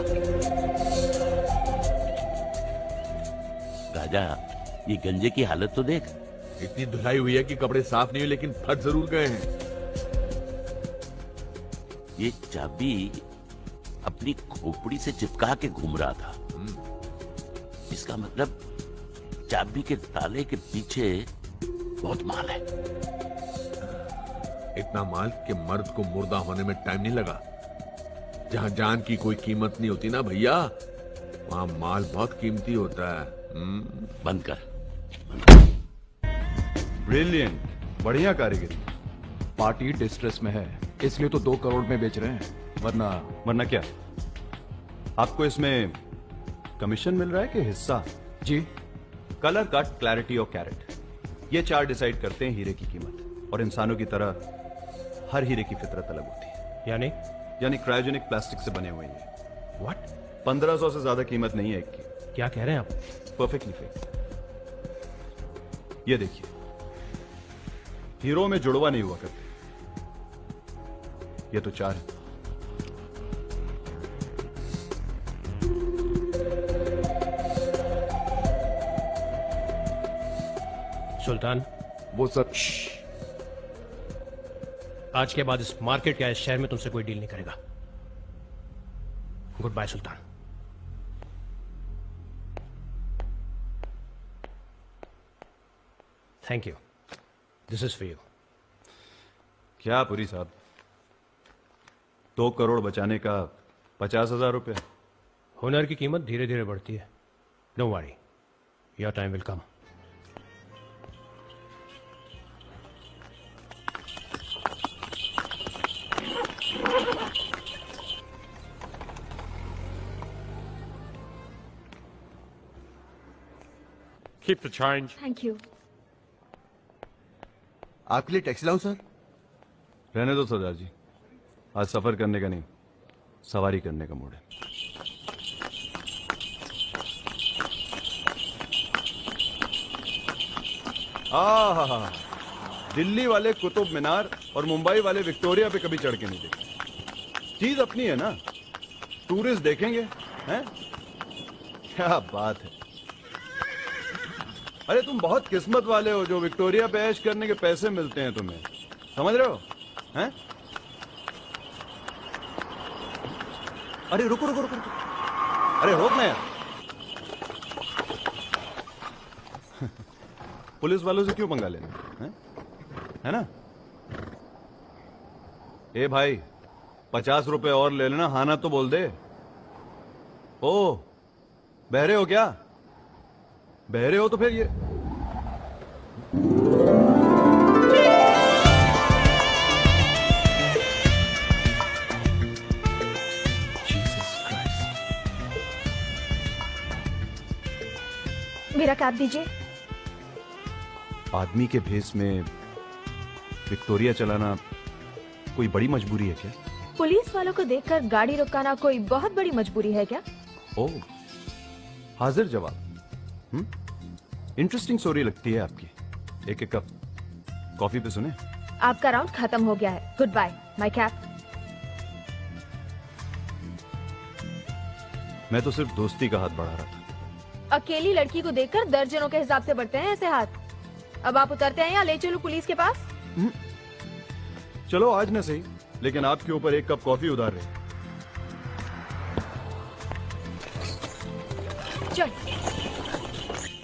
राजा, ये गंजे की हालत तो देख। इतनी धुलाई हुई है कि कपड़े साफ नहीं हुए, लेकिन फट जरूर गए हैं। ये चाबी अपनी खोपड़ी से चिपका के घूम रहा था। इसका मतलब चाबी के ताले के पीछे बहुत माल है। इतना माल कि मर्द को मुर्दा होने में टाइम नहीं लगा। जहां जान की कोई कीमत नहीं होती ना भैया, वहां माल बहुत कीमती होता है। बंद कर। ब्रिलियंट, बढ़िया कारीगरी। पार्टी डिस्ट्रेस में है, इसलिए तो 2 करोड़ में बेच रहे हैं। वरना क्या? आपको इसमें कमीशन मिल रहा है कि हिस्सा? जी, कलर, कट, क्लैरिटी और कैरेट, ये 4 डिसाइड करते हैं हीरे की कीमत। और इंसानों की तरह हर हीरे की फितरत अलग होती है। यानी क्रायोजेनिक प्लास्टिक से बने हुए हैं। व्हाट? 1500 से ज्यादा कीमत नहीं है एक की। क्या कह रहे हैं आप? Perfectly fake. ये देखिए, हीरो में जुड़वा नहीं हुआ करते, ये तो 4 है। सुल्तान, वो सब आज के बाद इस मार्केट या इस शहर में तुमसे कोई डील नहीं करेगा। Good bye Sultan. Thank you, this is for you. क्या पुरी साहब, 2 करोड़ बचाने का 50,000 रुपया। हुनर की कीमत धीरे धीरे बढ़ती है। Don't worry, your time will come. Keep the change. Thank you. आपके लिए टैक्सी लाऊं सर? रहने दो सरदार जी, आज सफर करने का नहीं, सवारी करने का मूड है। आहा, दिल्ली वाले कुतुब मीनार और मुंबई वाले विक्टोरिया पे कभी चढ़ के नहीं देखे। चीज अपनी है ना, टूरिस्ट देखेंगे हैं? क्या बात है। अरे तुम बहुत किस्मत वाले हो जो विक्टोरिया पे ऐश करने के पैसे मिलते हैं तुम्हें, समझ रहे हो हैं? अरे रुको रुको रुको, अरे रोकना यार। पुलिस वालों से क्यों पंगा लेना है ना? ए भाई, 50 रुपए और ले लेना, हाँ ना तो बोल दे। ओ, बहरे हो क्या? बहरे हो तो फिर ये मेरा कैब दीजिए। आदमी के भेस में विक्टोरिया चलाना कोई बड़ी मजबूरी है क्या? पुलिस वालों को देखकर गाड़ी रुकाना कोई बहुत बड़ी मजबूरी है क्या? ओह, हाजिर जवाब। इंटरेस्टिंग स्टोरी लगती है आपकी। एक कप कॉफी पे सुने? आपका राउंड खत्म हो गया है। Good bye my cab. मैं तो सिर्फ दोस्ती का हाथ बढ़ा रहा था। अकेली लड़की को देखकर दर्जनों के हिसाब से बढ़ते हैं ऐसे हाथ। अब आप उतरते हैं या ले चलूं पुलिस के पास? चलो आज न सही, लेकिन आपके ऊपर एक कप कॉफी उधार रहे। चल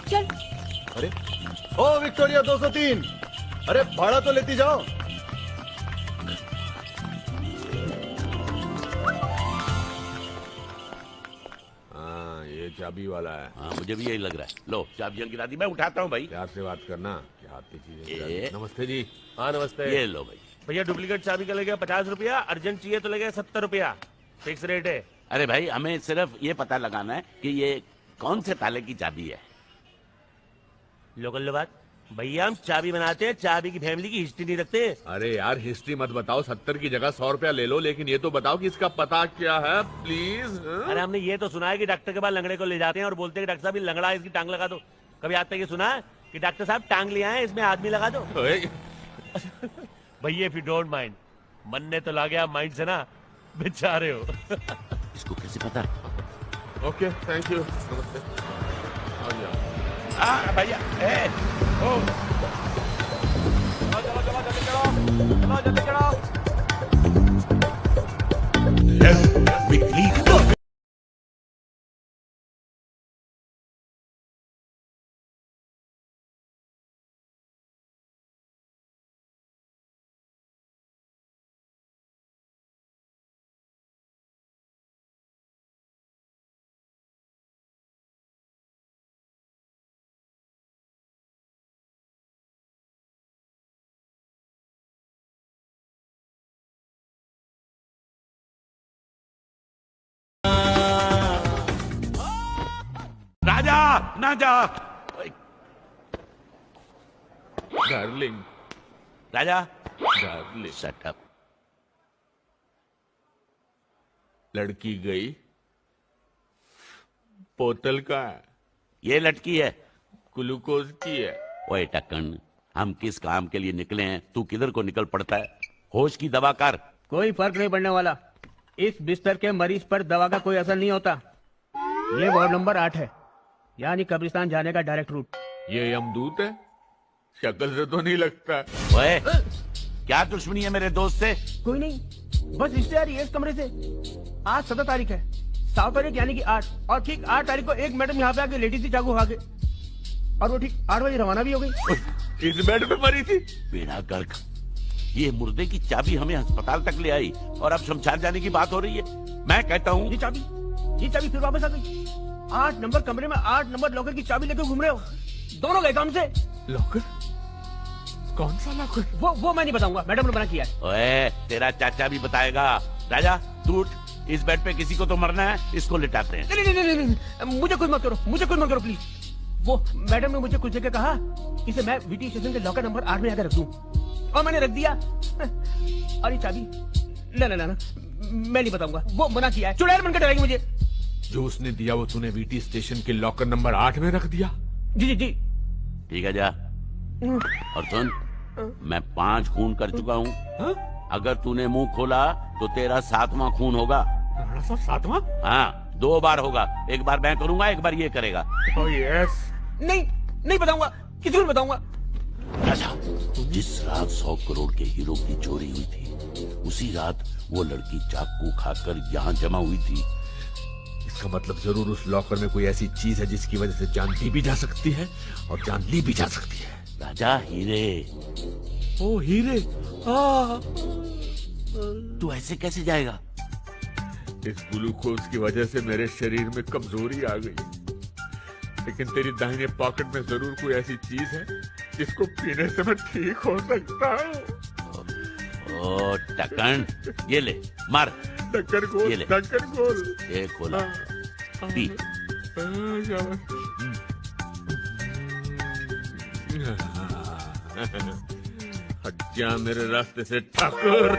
चल। अरे ओ विक्टोरिया 203, अरे भाड़ा तो लेती जाओ। हाँ, ये चाबी वाला है। हाँ, मुझे भी यही लग रहा है। लो चाबियां गिरा दी, मैं उठाता हूँ भाई। प्यार से बात करना, क्या आती चीजें। ये नमस्ते जी। हाँ नमस्ते। ये लो भाई। भैया डुप्लीकेट चाबी का लगेगा 50 रुपया, अर्जेंट चाहिए तो लगेगा 70 रुपया, फिक्स रेट है। अरे भाई, हमें सिर्फ ये पता लगाना है कि ये कौन से ताले की चाबी है। लोकल बात भैया, हम चाबी बनाते हैं, चाबी की फैमिली की हिस्ट्री नहीं रखते। अरे यार हिस्ट्री मत बताओ, 70 की जगह 100 रुपया ले लो, लेकिन ये तो बताओ कि इसका पता क्या है प्लीज। अरे हमने ये तो सुना है कि डॉक्टर के पास लंगड़े को ले जाते हैं और बोलते हैं कि डॉक्टर साहब ये लंगड़ा है, इसकी टांग लगा दो। कभी आज तक ये सुना है कि डॉक्टर साहब टांग ले आए, इसमें आदमी लगा दो? भैया इफ यू डोंट माइंड, मन ने तो ला गया माइंड से ना, बेचारे हो। इसको कैसे पता? ओके थैंक यू, नमस्ते। भैया ओ चलो जल्दी चलो। राजा ना जा। डार्लिंग राजा डार्लिंग शट अप। लड़की गई, बोतल का है, ये लटकी है, ग्लूकोज की है। ओए टक्कन, हम किस काम के लिए निकले हैं, तू किधर को निकल पड़ता है? होश की दवा कर। कोई फर्क नहीं पड़ने वाला। इस बिस्तर के मरीज पर दवा का कोई असर नहीं होता। ये वार्ड नंबर 8 है, यानी कब्रिस्तान जाने का डायरेक्ट रूट। ये यमदूत है? शक्ल से तो नहीं लगता। ओए, क्या दुश्मनी है मेरे दोस्त से? कोई नहीं, बस रिश्तेदारी है इस कमरे से। आज 17 तारीख है, 7 तारीख यानी कि 8, और ठीक 8 तारीख को एक मैडम यहाँ पे आके लेटी थी चाकू खा के, और वो ठीक 8 बजे रवाना भी हो गई। इस बेड पे मरी थी? बेड़ा गर्क, ये मुर्दे की चाबी हमें अस्पताल तक ले आई और अब शमशान जाने की बात हो रही है। मैं कहता हूँ ये चाबी फिर वापस आ गई। 8 नंबर कमरे में 8 नंबर लॉकर की चाबी लेकर घूम रहे हो। दोनों गए काम से। लॉकर? कौन सा लॉकर? वो मैं नहीं बताऊंगा, मैडम ने मना किया है। ओए, तेरा चाचा भी बताएगा। राजा, तू उठ, इस बेड पे किसी को तो मरना है, इसको लिटाते हैं। नहीं, मुझे कुछ मत करो प्लीज। वो मैडम ने मुझे कुछ जगह कहा, इसे मैं वीटी स्टेशन के लॉकर नंबर 8 में आकर रख दूं, और मैंने रख दिया। और ये चाबी ना, मैं नहीं बताऊंगा, वो मना किया है। चुड़ैल बनकर डराएगी मुझे। जो उसने दिया वो तूने वीटी स्टेशन के लॉकर नंबर 8 में रख दिया? जी। ठीक है, जा। और सुन, मैं 5 खून कर चुका हूँ। अगर तूने मुंह खोला तो तेरा 7वां खून होगा। 7वां? हाँ, 2 बार होगा। एक बार मैं करूंगा, एक बार ये करेगा। Oh, yes. नहीं बताऊंगा, किसी को बताऊंगा। राजा, जिस रात 100 करोड़ के हीरो की चोरी हुई थी, उसी रात वो लड़की चाकू खाकर यहाँ जमा हुई थी। इसका मतलब जरूर उस लॉकर में कोई ऐसी चीज है जिसकी वजह से जान दी भी जा सकती है और जान ली भी जा सकती है। राजा, हीरे। ओ हीरे, तू ऐसे कैसे जाएगा? इस ग्लूकोज की वजह से मेरे शरीर में कमजोरी आ गई, लेकिन तेरी दाहिने पॉकेट में जरूर कोई ऐसी चीज है जिसको पीने से मैं ठीक हो सकता हूँ। ओ टक्कन, ये ले, मार। ढक्कन खोल, ये ले। ढक्कन खोल। ये खोला, पी। हट जा मेरे रास्ते से ठाकुर।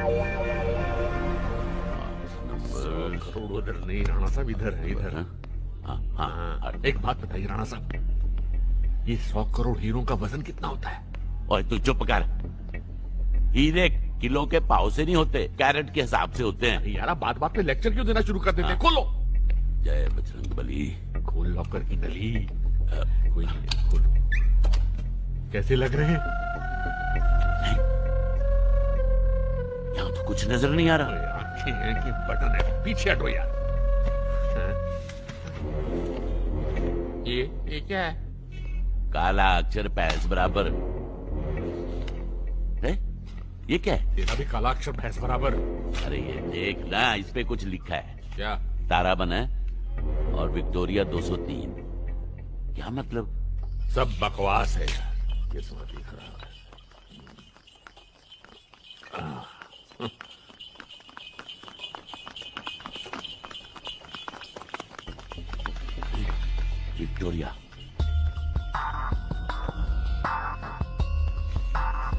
करोड़ उधर नहीं, राणा साहब इधर है, इधर। हाँ, एक बात बताइए राणा साहब, ये 100 करोड़ हीरो का वजन कितना होता है? और तू चुप कर। हीरे किलो के पाव से नहीं होते, कैरेट के हिसाब से होते हैं। यार, बात पे लेक्चर क्यों देना शुरू कर देते हैं? खोलो। जय बजरंग बली। खोल लॉकर की नली। कोई नहीं, खोलो। कैसे लग रहे हैं? यहाँ तो कुछ नजर नहीं आ रहा। आंखें हैं कि बटन है? पीछे हटो यार। ये क्या है? काला अक्षर भैंस बराबर है? ये क्या है? तेरा भी काला अक्षर भैंस बराबर। अरे ये देख ना, इस पे कुछ लिखा है। क्या? तारा बना है और विक्टोरिया 203। क्या मतलब? सब बकवास है। ये समझ लिख रहा है। विक्टोरिया।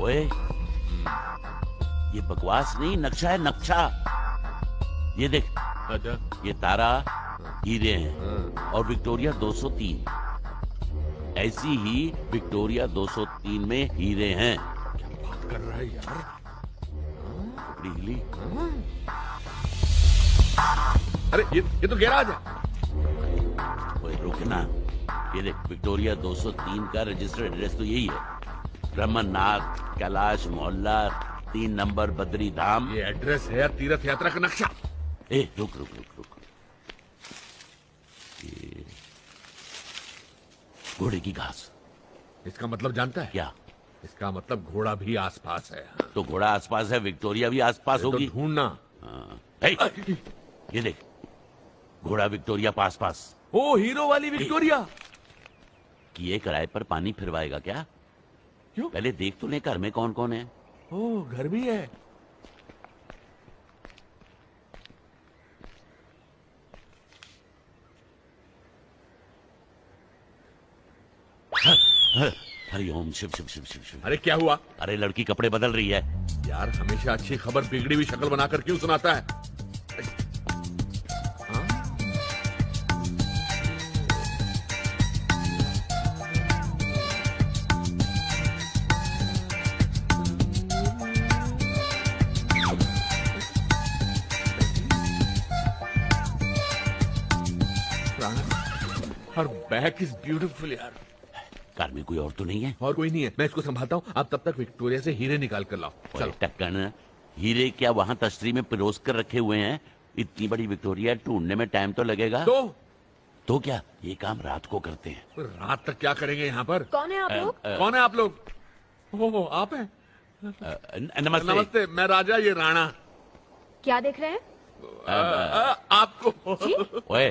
ओए, ये बकवास नहीं, नक्शा है, नक्शा। ये देख। अच्छा। ये तारा हीरे हैं और विक्टोरिया 203। ऐसी ही विक्टोरिया 203 में हीरे हैं। क्या बात कर रहा है यार? हिली। अरे ये तो गैराज है। ओए रुकना, ये देख, विक्टोरिया 203 का रजिस्टर्ड एड्रेस तो यही है। ब्रह्मनाथ कैलाश मोहल्ला 3 नंबर बद्री धाम। ये एड्रेस है या तीर्थ यात्रा का नक्शा? ए रुक रुक रुक रुक। ये घोड़े की घास। इसका मतलब जानता है क्या? इसका मतलब घोड़ा भी आसपास है। तो घोड़ा आसपास है, विक्टोरिया भी आसपास होगी। तो ढूंढना। ये देख, घोड़ा विक्टोरिया पास पास। ओ, हीरो वाली विक्टोरिया। किए किराए पर पानी फिरवाएगा क्या? क्यों? पहले देख तो ले घर में कौन कौन है। ओ, घर भी है। हरिओम शिव शिव शिव शिव शिव। अरे क्या हुआ? अरे लड़की कपड़े बदल रही है। यार, हमेशा अच्छी खबर बिगड़ी हुई शक्ल बनाकर क्यों सुनाता है? हर बैक इज ब्यूटीफुल यार। कार में कोई और तो नहीं है? और कोई नहीं है, मैं इसको संभालता हूँ। आप तब तक विक्टोरिया से हीरे निकाल कर लाओ। चलो टक्कन, हीरे क्या वहाँ तश्तरी में पिरोस कर रखे हुए हैं? इतनी बड़ी विक्टोरिया ढूंढने में टाइम तो लगेगा। तो क्या ये काम रात को करते हैं? रात तक क्या करेंगे यहाँ पर? कौन है आप लोग? कौन है आप लोग? हो आप हैं? नमस्ते। नमस्ते, मैं राजा, ये राणा। क्या देख रहे हैं? आपको ओए,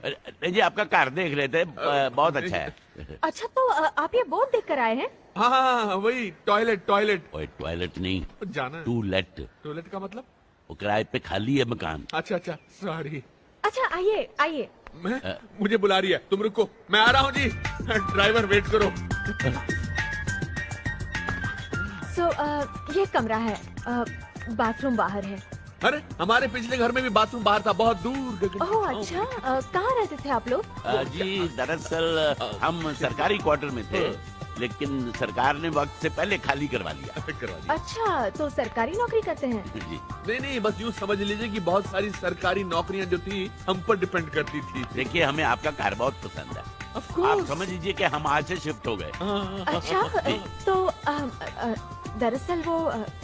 नहीं जी, आपका कार देख रहे थे, बहुत अच्छा है। अच्छा, तो आप ये बोर्ड देख कर आए हैं? हाँ वही टॉयलेट। ओए टॉयलेट नहीं, जाना टूलेट। टॉयलेट का मतलब? वो किराए पे खाली है मकान। अच्छा सॉरी। अच्छा आइए। मुझे बुला रही है, तुम रुको, मैं आ रहा हूँ जी। ड्राइवर वेट करो। ये कमरा है, बाथरूम बाहर है। अरे हमारे पिछले घर में भी बाथरूम बाहर था, बहुत दूर। ओह अच्छा, कहाँ रहते थे आप लोग? जी दरअसल हम सरकारी क्वार्टर में थे, लेकिन सरकार ने वक्त से पहले खाली करवा लिया। अच्छा, तो सरकारी नौकरी करते हैं? जी नहीं, बस यूँ समझ लीजिए कि बहुत सारी सरकारी नौकरियाँ जो थी हम पर डिपेंड करती थी। देखिए, हमें आपका कार बहुत पसंद है। आप समझ लीजिए कि हम आज से शिफ्ट हो गए। अच्छा, तो दरअसल वो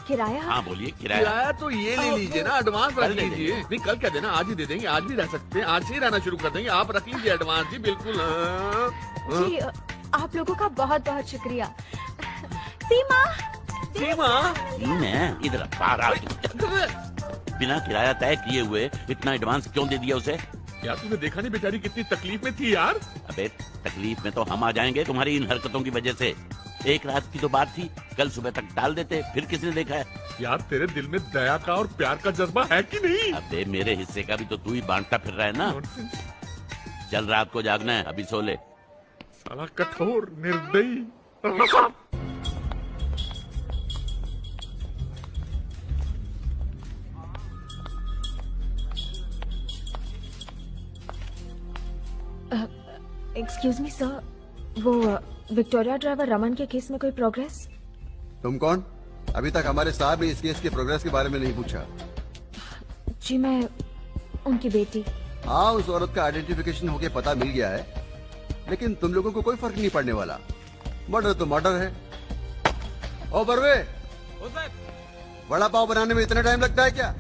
किराया। हाँ बोलिए, किराया तो ये ले लीजिए ना, एडवांस रख लीजिए। नहीं, कल क्या देना, आज ही दे देंगे, आज भी रह सकते हैं, आज से ही रहना शुरू कर देंगे। आप रख लीजिए एडवांस जी, बिल्कुल। जी, आप लोगों का बहुत बहुत शुक्रिया। सीमा इधर बिना किराया तय किए हुए इतना एडवांस क्यों दे दिया उसे? यार तुमने देखा नहीं बेचारी कितनी तकलीफ में थी यार। अबे तकलीफ में तो हम आ जाएंगे तुम्हारी इन हरकतों की वजह से। एक रात की तो बात थी, कल सुबह तक डाल देते, फिर किसने देखा है? यार तेरे दिल में दया का और प्यार का जज्बा है कि नहीं? अबे मेरे हिस्से का भी तो तू ही बांटता फिर रहा है ना। चल रात को जागना है, अभी सो ले। साला कठोर निर्दयी। एक्सक्यूज मी सर, वो विक्टोरिया ड्राइवर रमन के केस में कोई प्रोग्रेस? तुम कौन? अभी तक हमारे साहब ने इस केस के प्रोग्रेस के बारे में नहीं पूछा। जी मैं उनकी बेटी। हाँ, उस औरत का आइडेंटिफिकेशन होके पता मिल गया है, लेकिन तुम लोगों को कोई फर्क नहीं पड़ने वाला। मर्डर तो मर्डर है। ओ बरवे, वड़ा पाव बनाने में इतना टाइम लगता है क्या?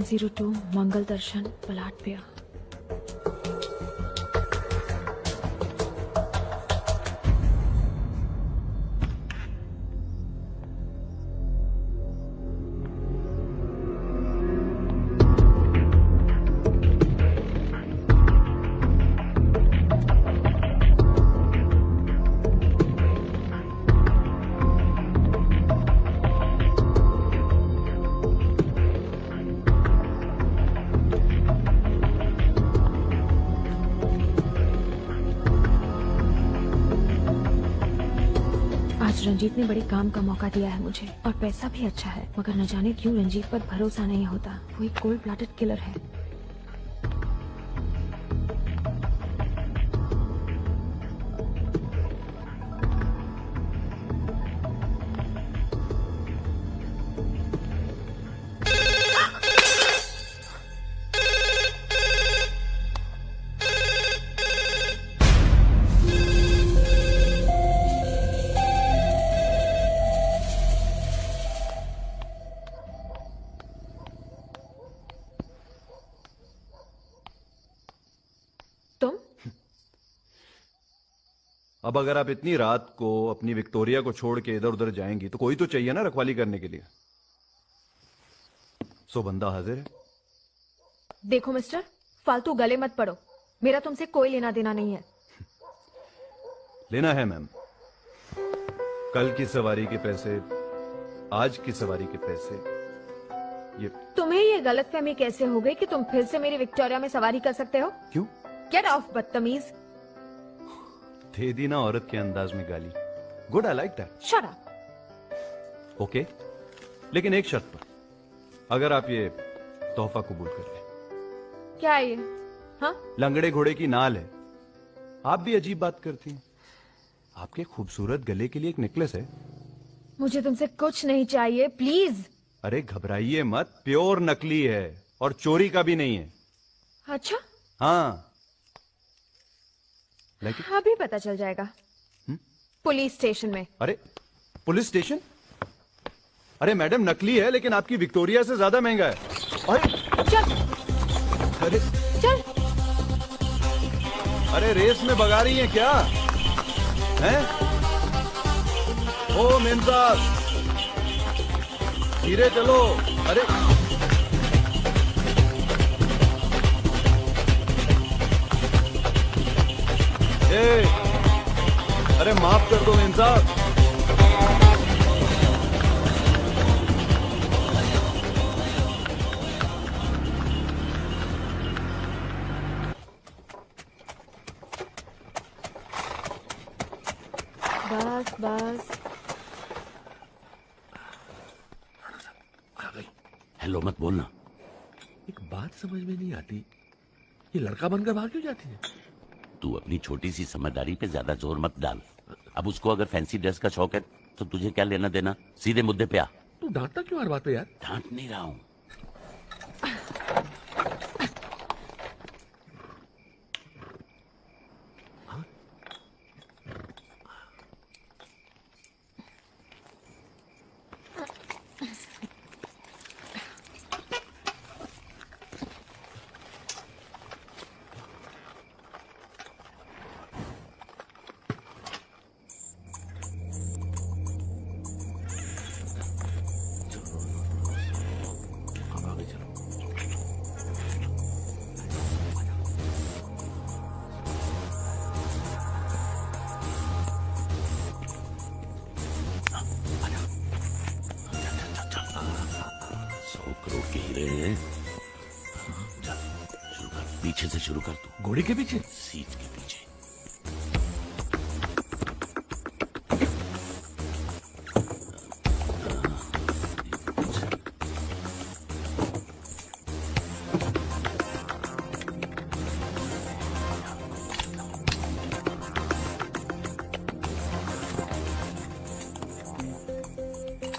सर 102 मंगल दर्शन पलाटपिया। रंजीत ने बड़े काम का मौका दिया है मुझे, और पैसा भी अच्छा है, मगर न जाने क्यों रंजीत पर भरोसा नहीं होता। वो एक कोल्ड ब्लडेड किलर है। अब अगर आप इतनी रात को अपनी विक्टोरिया को छोड़ के इधर उधर जाएंगी तो कोई तो चाहिए ना रखवाली करने के लिए। सो बंदा हाजिर है। देखो मिस्टर, फालतू गले मत पड़ो, मेरा तुमसे कोई लेना देना नहीं है। लेना है मैम, कल की सवारी के पैसे, आज की सवारी के पैसे। ये तुम्हें ये गलतफहमी कैसे हो गई कि तुम फिर से मेरी विक्टोरिया में सवारी कर सकते हो? क्यों? गेट ऑफ बदतमीज। दे दी ना औरत के अंदाज में गाली। Good, I like that. Shut up. Okay, लेकिन एक शर्त पर, अगर आप ये तोहफा कबूल कर लें। क्या है ये? हाँ? लंगड़े घोड़े की नाल है। आप भी अजीब बात करती हैं। आपके खूबसूरत गले के लिए एक नेकलेस है। मुझे तुमसे कुछ नहीं चाहिए, प्लीज। अरे घबराइए मत, प्योर नकली है और चोरी का भी नहीं है। अच्छा, हाँ लेकिन अभी पता चल जाएगा। पुलिस स्टेशन में। अरे पुलिस स्टेशन? अरे मैडम नकली है लेकिन आपकी विक्टोरिया से ज्यादा महंगा है। अरे चल। अरे चल। अरे रेस में भगा रही हैं क्या? हैं? ओ मेम साहब, धीरे चलो। अरे ए, अरे माफ कर दो मेम साहब। बस बस। हेलो मत बोलना। एक बात समझ में नहीं आती, ये लड़का बनकर भाग क्यों जाती है? तू अपनी छोटी सी समझदारी पे ज्यादा जोर मत डाल। अब उसको अगर फैंसी ड्रेस का शौक है तो तुझे क्या लेना देना? सीधे मुद्दे पे आ। तू डांटता क्यों हर बात पे यार? डांट नहीं रहा हूं। पीछे से शुरू कर तू। घोड़ी के पीछे? सीट के पीछे।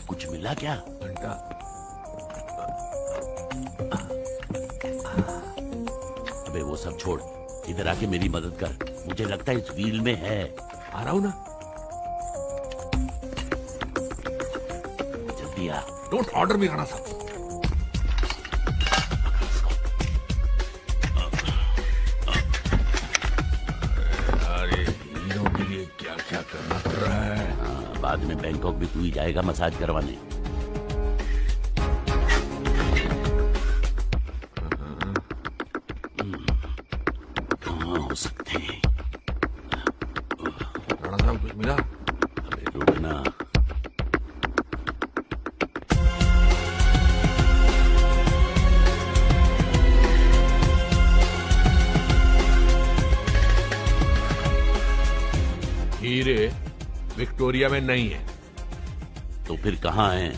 कुछ मिला क्या? घंटा। वो सब छोड़, इधर आके मेरी मदद कर। मुझे लगता है इस व्हील में है। आ रहा हूं ना। जल्दी आ। डोंट ऑर्डर मी राणा साहब। अरे हीरो के लिए क्या क्या करना पड़ रहा है। बाद में बैंकॉक भी तू ही जाएगा मसाज करवाने। हीरे विक्टोरिया में नहीं है। तो फिर कहां है?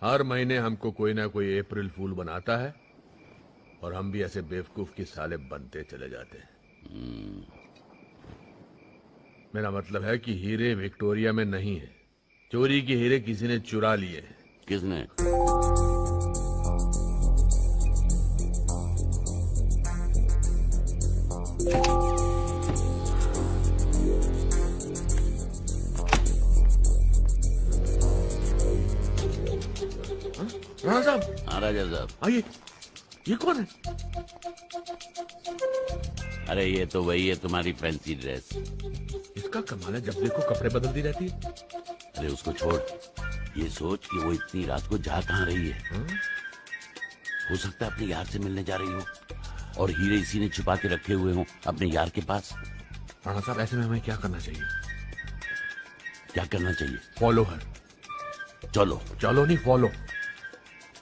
हर महीने हमको कोई ना कोई अप्रैल फूल बनाता है और हम भी ऐसे बेवकूफ की साले बनते चले जाते हैं। मेरा मतलब है कि हीरे विक्टोरिया में नहीं है। चोरी के हीरे किसी ने चुरा लिए हैं। किसने? राणा साहब। हाँ राजा साहब। आइए। ये कौन है? अरे ये तो वही है, तुम्हारी फैंसी ड्रेस। इसका कमाल है, जब देखो कपड़े बदलती रहती है। अरे उसको छोड़, ये सोच कि वो इतनी रात को जा कहां रही है। हो सकता है अपने यार से मिलने जा रही हो और हीरे इसी ने छुपा के रखे हुए हो अपने यार के पास। राणा साहब ऐसे में हमें क्या करना चाहिए? क्या करना चाहिए? Follow her. चलो। चलो नहीं, फॉलो।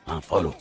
हाँ फॉलो।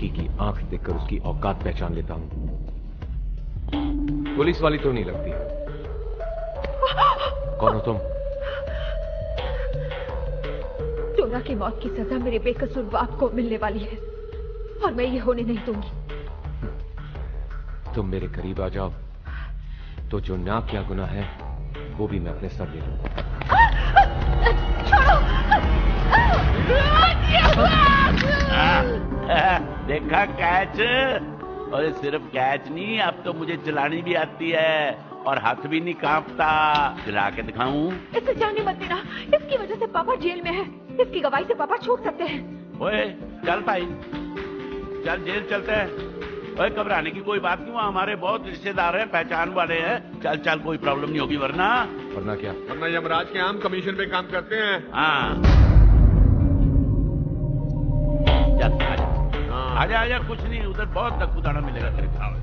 लड़की की आंख देखकर उसकी औकात पहचान लेता हूं। पुलिस वाली तो नहीं लगती। कौन हो तुम? टोरा की मौत की सजा मेरे बेकसूर बाप को मिलने वाली है और मैं ये होने नहीं दूंगी। तुम मेरे करीब आ जाओ तो जो नाक या गुनाह है वो भी मैं अपने सर ले लूंगा। देखा कैच? और सिर्फ कैच नहीं, अब तो मुझे चलानी भी आती है और हाथ भी नहीं कांपता। चला के दिखाऊं? इसे जाने मत देना, इसकी वजह से पापा जेल में है। इसकी गवाही से पापा छूट सकते हैं। ओए चल भाई, चल जेल चलते हैं। ओए घबराने की कोई बात नहीं, वहाँ हमारे बहुत रिश्तेदार हैं, पहचान वाले हैं। चल चल, कोई प्रॉब्लम नहीं होगी। वरना क्या? वरना यमराज के हम कमीशन पे काम करते हैं। हाँ चल आजा आजा, कुछ नहीं, उधर बहुत नकुदाना मिलेगा तेरे खाओ।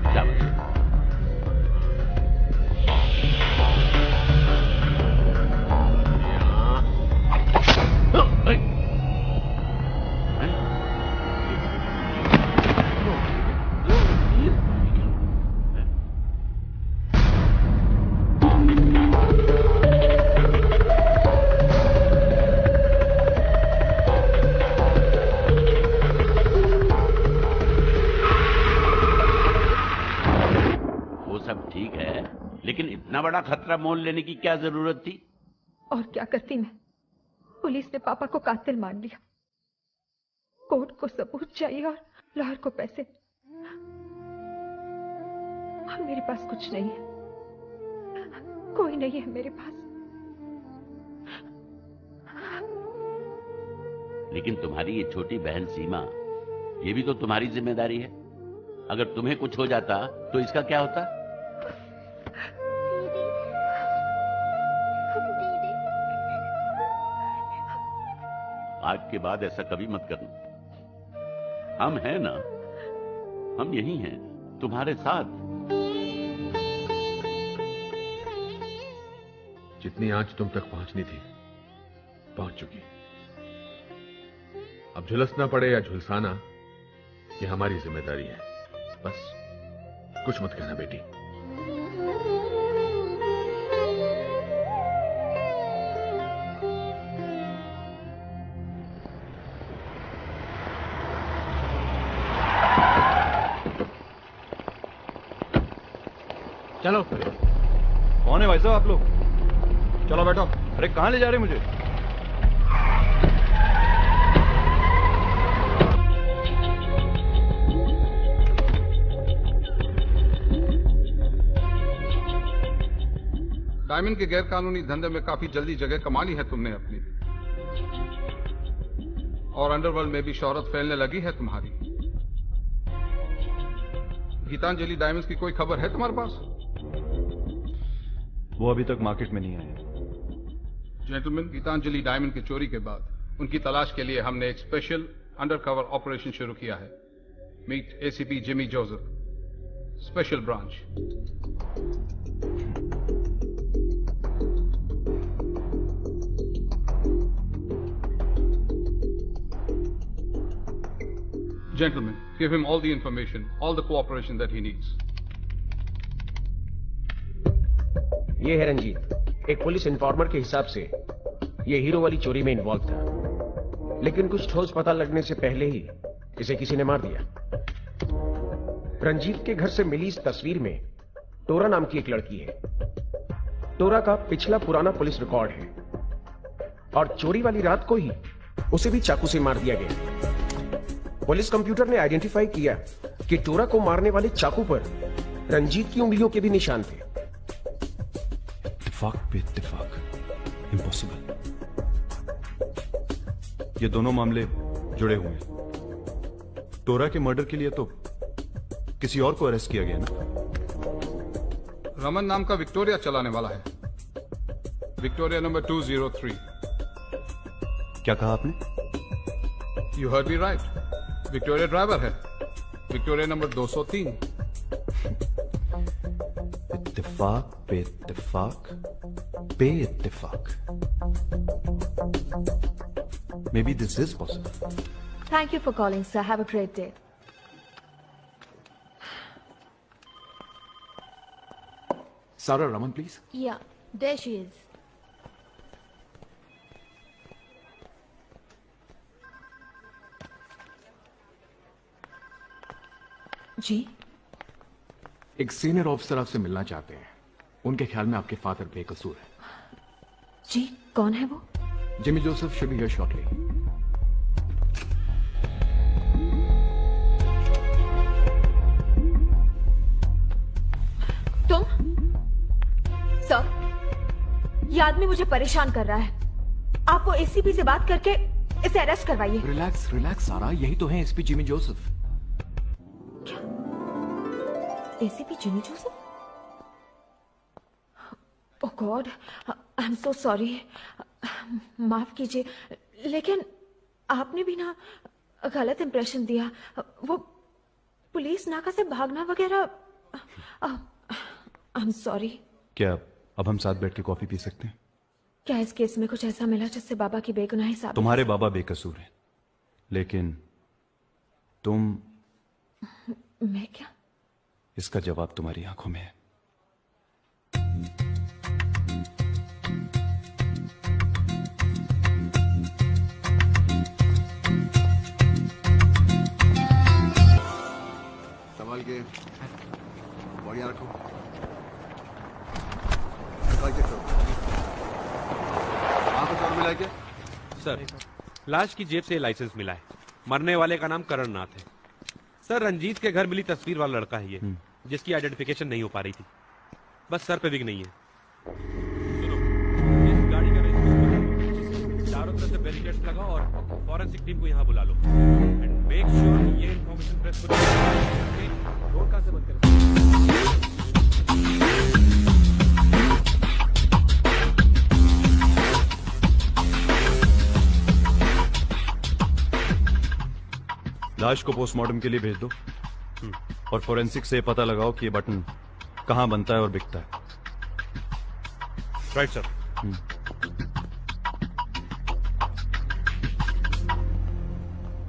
चलो इतना बड़ा खतरा मोल लेने की क्या जरूरत थी? और क्या करती मैं? पुलिस ने पापा को कातिल मान लिया। कोर्ट को सबूत चाहिए और लाहौर को पैसे। और मेरे पास कुछ नहीं है, कोई नहीं है मेरे पास। लेकिन तुम्हारी ये छोटी बहन सीमा, ये भी तो तुम्हारी जिम्मेदारी है। अगर तुम्हें कुछ हो जाता तो इसका क्या होता? आज के बाद ऐसा कभी मत करना। हम हैं ना, हम यही हैं तुम्हारे साथ। जितनी आंच तुम तक पहुंचनी थी पहुंच चुकी। अब झुलसना पड़े या झुलसाना, ये हमारी जिम्मेदारी है। बस कुछ मत कहना बेटी। चलो। कौन है भाई साहब आप लोग? चलो बैठो। अरे कहां ले जा रहे मुझे? डायमंड के गैर कानूनी धंधे में काफी जल्दी जगह कमा ली है तुमने अपनी, और अंडरवर्ल्ड में भी शोहरत फैलने लगी है तुम्हारी। गीतांजलि डायमंड्स की कोई खबर है तुम्हारे पास? वो अभी तक मार्केट में नहीं आए। जेंटलमैन, गीतांजलि डायमंड की चोरी के बाद उनकी तलाश के लिए हमने एक स्पेशल अंडरकवर ऑपरेशन शुरू किया है। Meet ACP Jimmy Joseph, special branch. Gentlemen, give him all the information, all the cooperation that he needs. ये है रंजीत, एक पुलिस इन्फॉर्मर के हिसाब से ये हीरो वाली चोरी में इन्वॉल्व था, लेकिन कुछ ठोस पता लगने से पहले ही इसे किसी ने मार दिया। रंजीत के घर से मिली इस तस्वीर में टोरा नाम की एक लड़की है। टोरा का पिछला पुराना पुलिस रिकॉर्ड है और चोरी वाली रात को ही उसे भी चाकू से मार दिया गया। पुलिस कंप्यूटर ने आइडेंटिफाई किया कि टोरा को मारने वाले चाकू पर रंजीत की उंगलियों के भी निशान थे। इत्तेफाक पे इत्तेफाक, इम्पॉसिबल। ये दोनों मामले जुड़े हुए हैं। टोरा के मर्डर के लिए तो किसी और को अरेस्ट किया गया ना। रमन नाम का विक्टोरिया चलाने वाला है, विक्टोरिया नंबर 203। क्या कहा आपने? You heard me right, Victoria driver है, विक्टोरिया नंबर 203। इत्तेफाक पे इत्तेफाक पे इत्तेफाक। Maybe this is possible. Thank you for calling, sir. Have a great day. Sarah Raman, please. Yeah, there she is. जी, एक सीनियर ऑफिसर आपसे मिलना चाहते हैं। उनके ख्याल में आपके फादर बेकसूर है। जी, कौन है वो? Jimmy Joseph should be here shortly. तुम? सर, ये आदमी मुझे परेशान कर रहा है। आप वो एसीपी से बात करके इसे अरेस्ट करवाइए। रिलैक्स रिलैक्स सारा, यही तो है SP Jimmy Joseph. ACP Jimmy Joseph? Oh God, I am so sorry. माफ कीजिए, लेकिन आपने भी ना गलत इंप्रेशन दिया। वो पुलिस नाका से भागना वगैरह। आई एम सॉरी। क्या अब हम साथ बैठ के कॉफी पी सकते हैं? क्या इस केस में कुछ ऐसा मिला जिससे बाबा की बेगुनाही साबित? तुम्हारे बाबा बेकसूर हैं, लेकिन तुम। मैं क्या? इसका जवाब तुम्हारी आंखों में है। संभाल के, बढ़िया रखो। कुछ और मिला क्या? सर, लाश की जेब से लाइसेंस मिला है। मरने वाले का नाम करण नाथ है। सर, रंजीत के घर मिली तस्वीर वाला लड़का है ये, जिसकी आइडेंटिफिकेशन नहीं हो पा रही थी। बस सर पे विग नहीं है। सुनो, इस गाड़ी का रजिस्ट्रेशन चारों तरफ से बैरिकेड्स लगाओ और फॉरेंसिक टीम को यहाँ बुला लो। एंड मेक श्योर ये इन्फॉर्मेशन प्रेस को रोड कहाँ से बंद करें। लाश को पोस्टमार्टम के लिए भेज दो और फोरेंसिक से पता लगाओ कि ये बटन कहां बनता है और बिकता है। Right sir.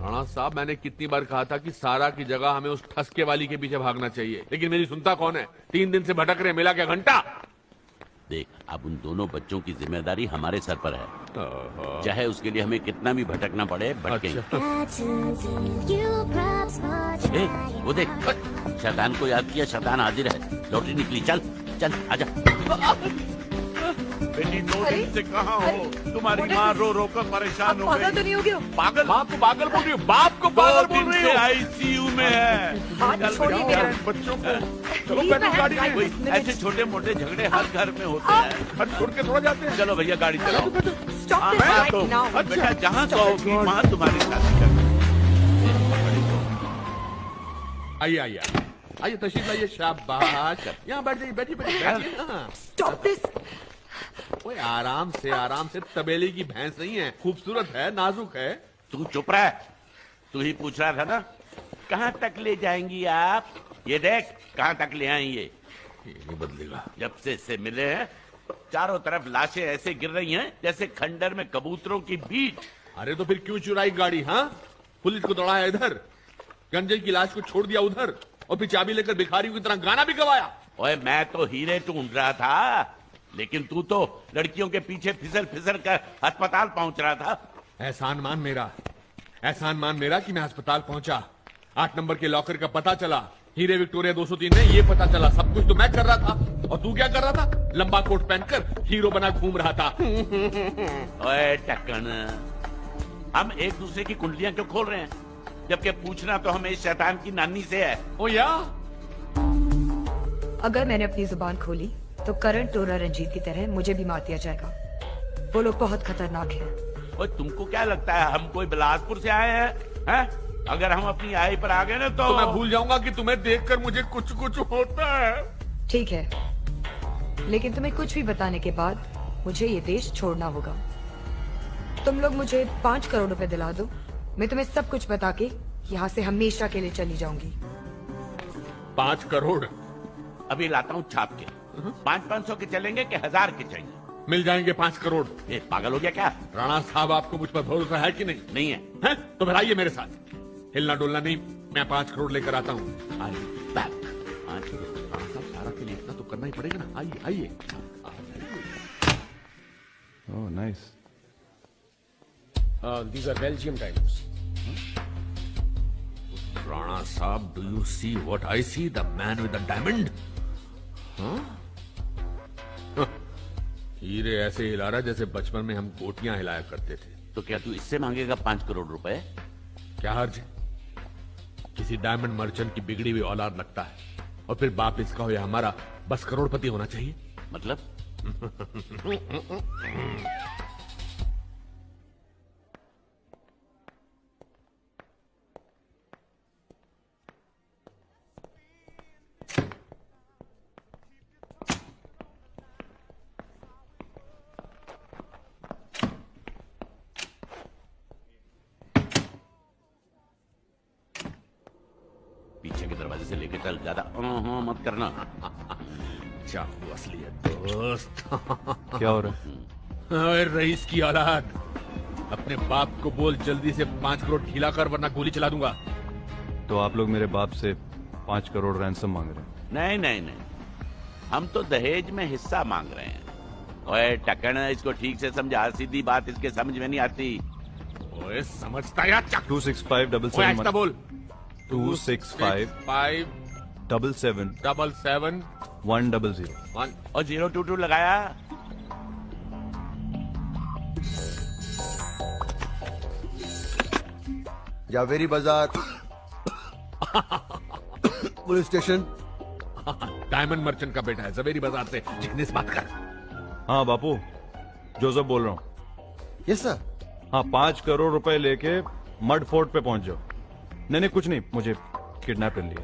राणा साहब, मैंने कितनी बार कहा था कि सारा की जगह हमें उस ठसके वाली के पीछे भागना चाहिए, लेकिन मेरी सुनता कौन है? 3 दिन से भटक रहे, मिला क्या घंटा? देख, अब उन दोनों बच्चों की जिम्मेदारी हमारे सर पर है, चाहे उसके लिए हमें कितना भी भटकना पड़े, भटकेंगे। ए, वो देख, शैतान को याद किया, शैतान हाजिर है। लॉटरी निकली, चल चल आजा। बेटी 2 दिन से कहाँ हो? तुम्हारी माँ रो रो कर परेशान हो गई। पागल तो नहीं हो गए? पागल? बाप को पागल बोल रही हो? बाप को पागल बोल रही हो? आईसीयू में है। बच्चों को चलो बैठो गाड़ी में। ऐसे छोटे मोटे झगड़े हर घर में होते हैं, हर छोड़ के थोड़ा जाते हैं। चलो भैया गाड़ी चलाओ। तो बेटा जहाँ कहोगी वहाँ तुम्हारी शादी कर। आइए आइए आइए, तशरीफ लाइए। शाबाश, यहाँ बैठ जाइए, बैठिए बैठिए। Stop this. ओए आराम से, तबेले की भैंस नहीं है, खूबसूरत है, नाजुक है। तू चुप रह, तू ही पूछ रहा था ना कहाँ तक ले जाएंगी आप? ये देख कहाँ तक ले आएंगे। ये नहीं बदलेगा। जब से इससे मिले हैं चारों तरफ लाशें ऐसे गिर रही हैं जैसे खंडर में कबूतरों की बीट। अरे तो फिर क्यों चुराई गाड़ी? हाँ, पुलिस को दौड़ाया इधर, गंजे की लाश को छोड़ दिया उधर, और फिर चाबी लेकर भिखारियों की तरह गाना भी गवाया। ओए मैं तो हीरे ढूंढ रहा था, लेकिन तू तो लड़कियों के पीछे फिसल फिसल कर अस्पताल पहुंच रहा था। एहसान मान मेरा कि मैं अस्पताल पहुंचा। 8 नंबर के लॉकर का पता चला, हीरे विक्टोरिया 203 में, ये पता चला। सब कुछ तो मैं कर रहा था, और तू क्या कर रहा था? लंबा कोट पहनकर हीरो बना घूम रहा था। ओए टक्कन, हम एक दूसरे की कुंडलियां क्यों खोल रहे हैं, जबकि पूछना तो हमें इस शैतान की नानी से है। ओ या, अगर मैंने अपनी जुबान खोली तो करण टोरा रंजीत की तरह मुझे भी मार दिया जाएगा। वो लोग बहुत खतरनाक हैं। ओए तुमको क्या लगता है हम कोई बिलासपुर से आए हैं? अगर हम अपनी आई पर आ गए ना तो मैं भूल जाऊंगा कि तुम्हें देखकर मुझे कुछ कुछ होता है। ठीक है, लेकिन तुम्हें कुछ भी बताने के बाद मुझे ये देश छोड़ना होगा। तुम लोग मुझे 5 करोड़ रुपए दिला दो, मैं तुम्हें सब कुछ बता के यहाँ से हमेशा के लिए चली जाऊंगी। 5 करोड़? अभी लाता हूँ छाप के। 500-500 के चलेंगे कि 1000 के चाहिए? मिल जाएंगे 5 करोड़। ये पागल हो गया क्या? राणा साहब, आपको मुझ पर भरोसा है कि नहीं? नहीं है। हैं? तो फिर आइए मेरे साथ, हिलना डोलना नहीं, मैं 5 करोड़ लेकर आता हूँ। राणा साहब, सारा के लिए इतना तो करना ही पड़ेगा ना। आइए आइए। Oh nice. These are Belgium diamonds. Rana साहब, do you see what I see? The man with the diamond. हीरे ऐसे हिला रहा जैसे बचपन में हम गोटियां हिलाया करते थे। तो क्या तू इससे मांगेगा 5 करोड़ रुपए? क्या हर्ज है? किसी डायमंड मर्चेंट की बिगड़ी हुई औलाद लगता है, और फिर बाप इसका हो या हमारा बस करोड़पति होना चाहिए। मतलब? पीछे के दरवाजे से लेके चल, ज्यादा मत करना। चाकू असली है दोस्त। क्या हो रहा है? ओए रईस की औलाद, अपने बाप को बोल जल्दी से 5 करोड़ ढीला कर, वरना गोली चला दूंगा। तो आप लोग मेरे बाप से 5 करोड़ रैंसम मांग रहे हैं? नहीं नहीं नहीं, हम तो दहेज में हिस्सा मांग रहे हैं। ओए टकन, इसको ठीक से समझा, सीधी बात इसके समझ में नहीं आती। ओए समझता या? 26577 बोल। 265 77 77 100 और 022 लगाया। जावेरी बाजार पुलिस स्टेशन। डायमंड मर्चेंट का बेटा है, जवेरी बाजार से। जिग्नेश बात कर। हाँ बापू, जोसेफ बोल रहा हूँ। Yes sir. हाँ, 5 करोड़ रुपए लेके मड फोर्ट पे पहुंच जाओ। नहीं कुछ नहीं, मुझे किडनैप कर लिया।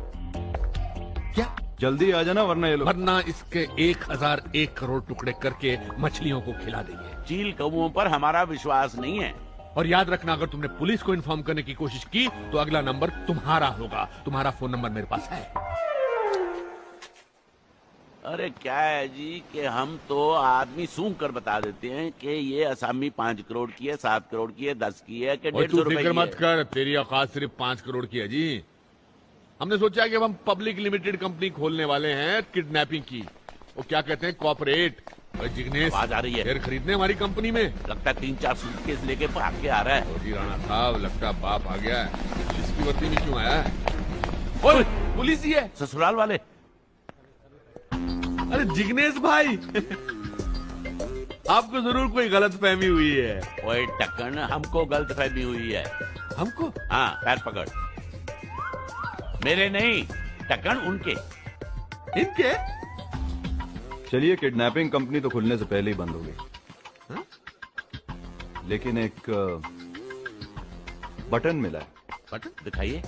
क्या? जल्दी आ जाना, वरना ये लोग, वरना इसके 1001 करोड़ टुकड़े करके मछलियों को खिला देंगे। चील कौओं पर हमारा विश्वास नहीं है। और याद रखना, अगर तुमने पुलिस को इन्फॉर्म करने की कोशिश की तो अगला नंबर तुम्हारा होगा। तुम्हारा फोन नंबर मेरे पास है। अरे क्या है जी कि हम तो आदमी सूंघ कर बता देते हैं कि ये असामी 5 करोड़ की है, 7 करोड़ की है, 10 की है कि 150 रुपए की है। मत कर, तेरी औकात सिर्फ 5 करोड़ की है जी। हमने सोचा कि अब हम पब्लिक लिमिटेड कंपनी खोलने वाले हैं किडनैपिंग की। वो क्या कहते हैं, कॉर्पोरेट। जिग्नेश, आवाज आ रही है। शेयर खरीदने हमारी कंपनी में। लगता है 3-4 सूटकेस लेके भाग के आ रहा है। जी राणा साहब, लगता है बाप आ गया है। पुलिस की वर्दी में क्यों आया है? ओए, पुलिस ही है। ससुराल वाले। अरे जिग्नेश भाई, आपको जरूर कोई गलतफहमी हुई है। ओए टक्कन, हमको गलतफहमी हुई है। हमको? हाँ, पैर पकड़। मेरे नहीं, टक्कन उनके। इनके? चलिए, किडनैपिंग कंपनी तो खुलने से पहले ही बंद हो गई, लेकिन एक बटन मिला है। बटन दिखाइए।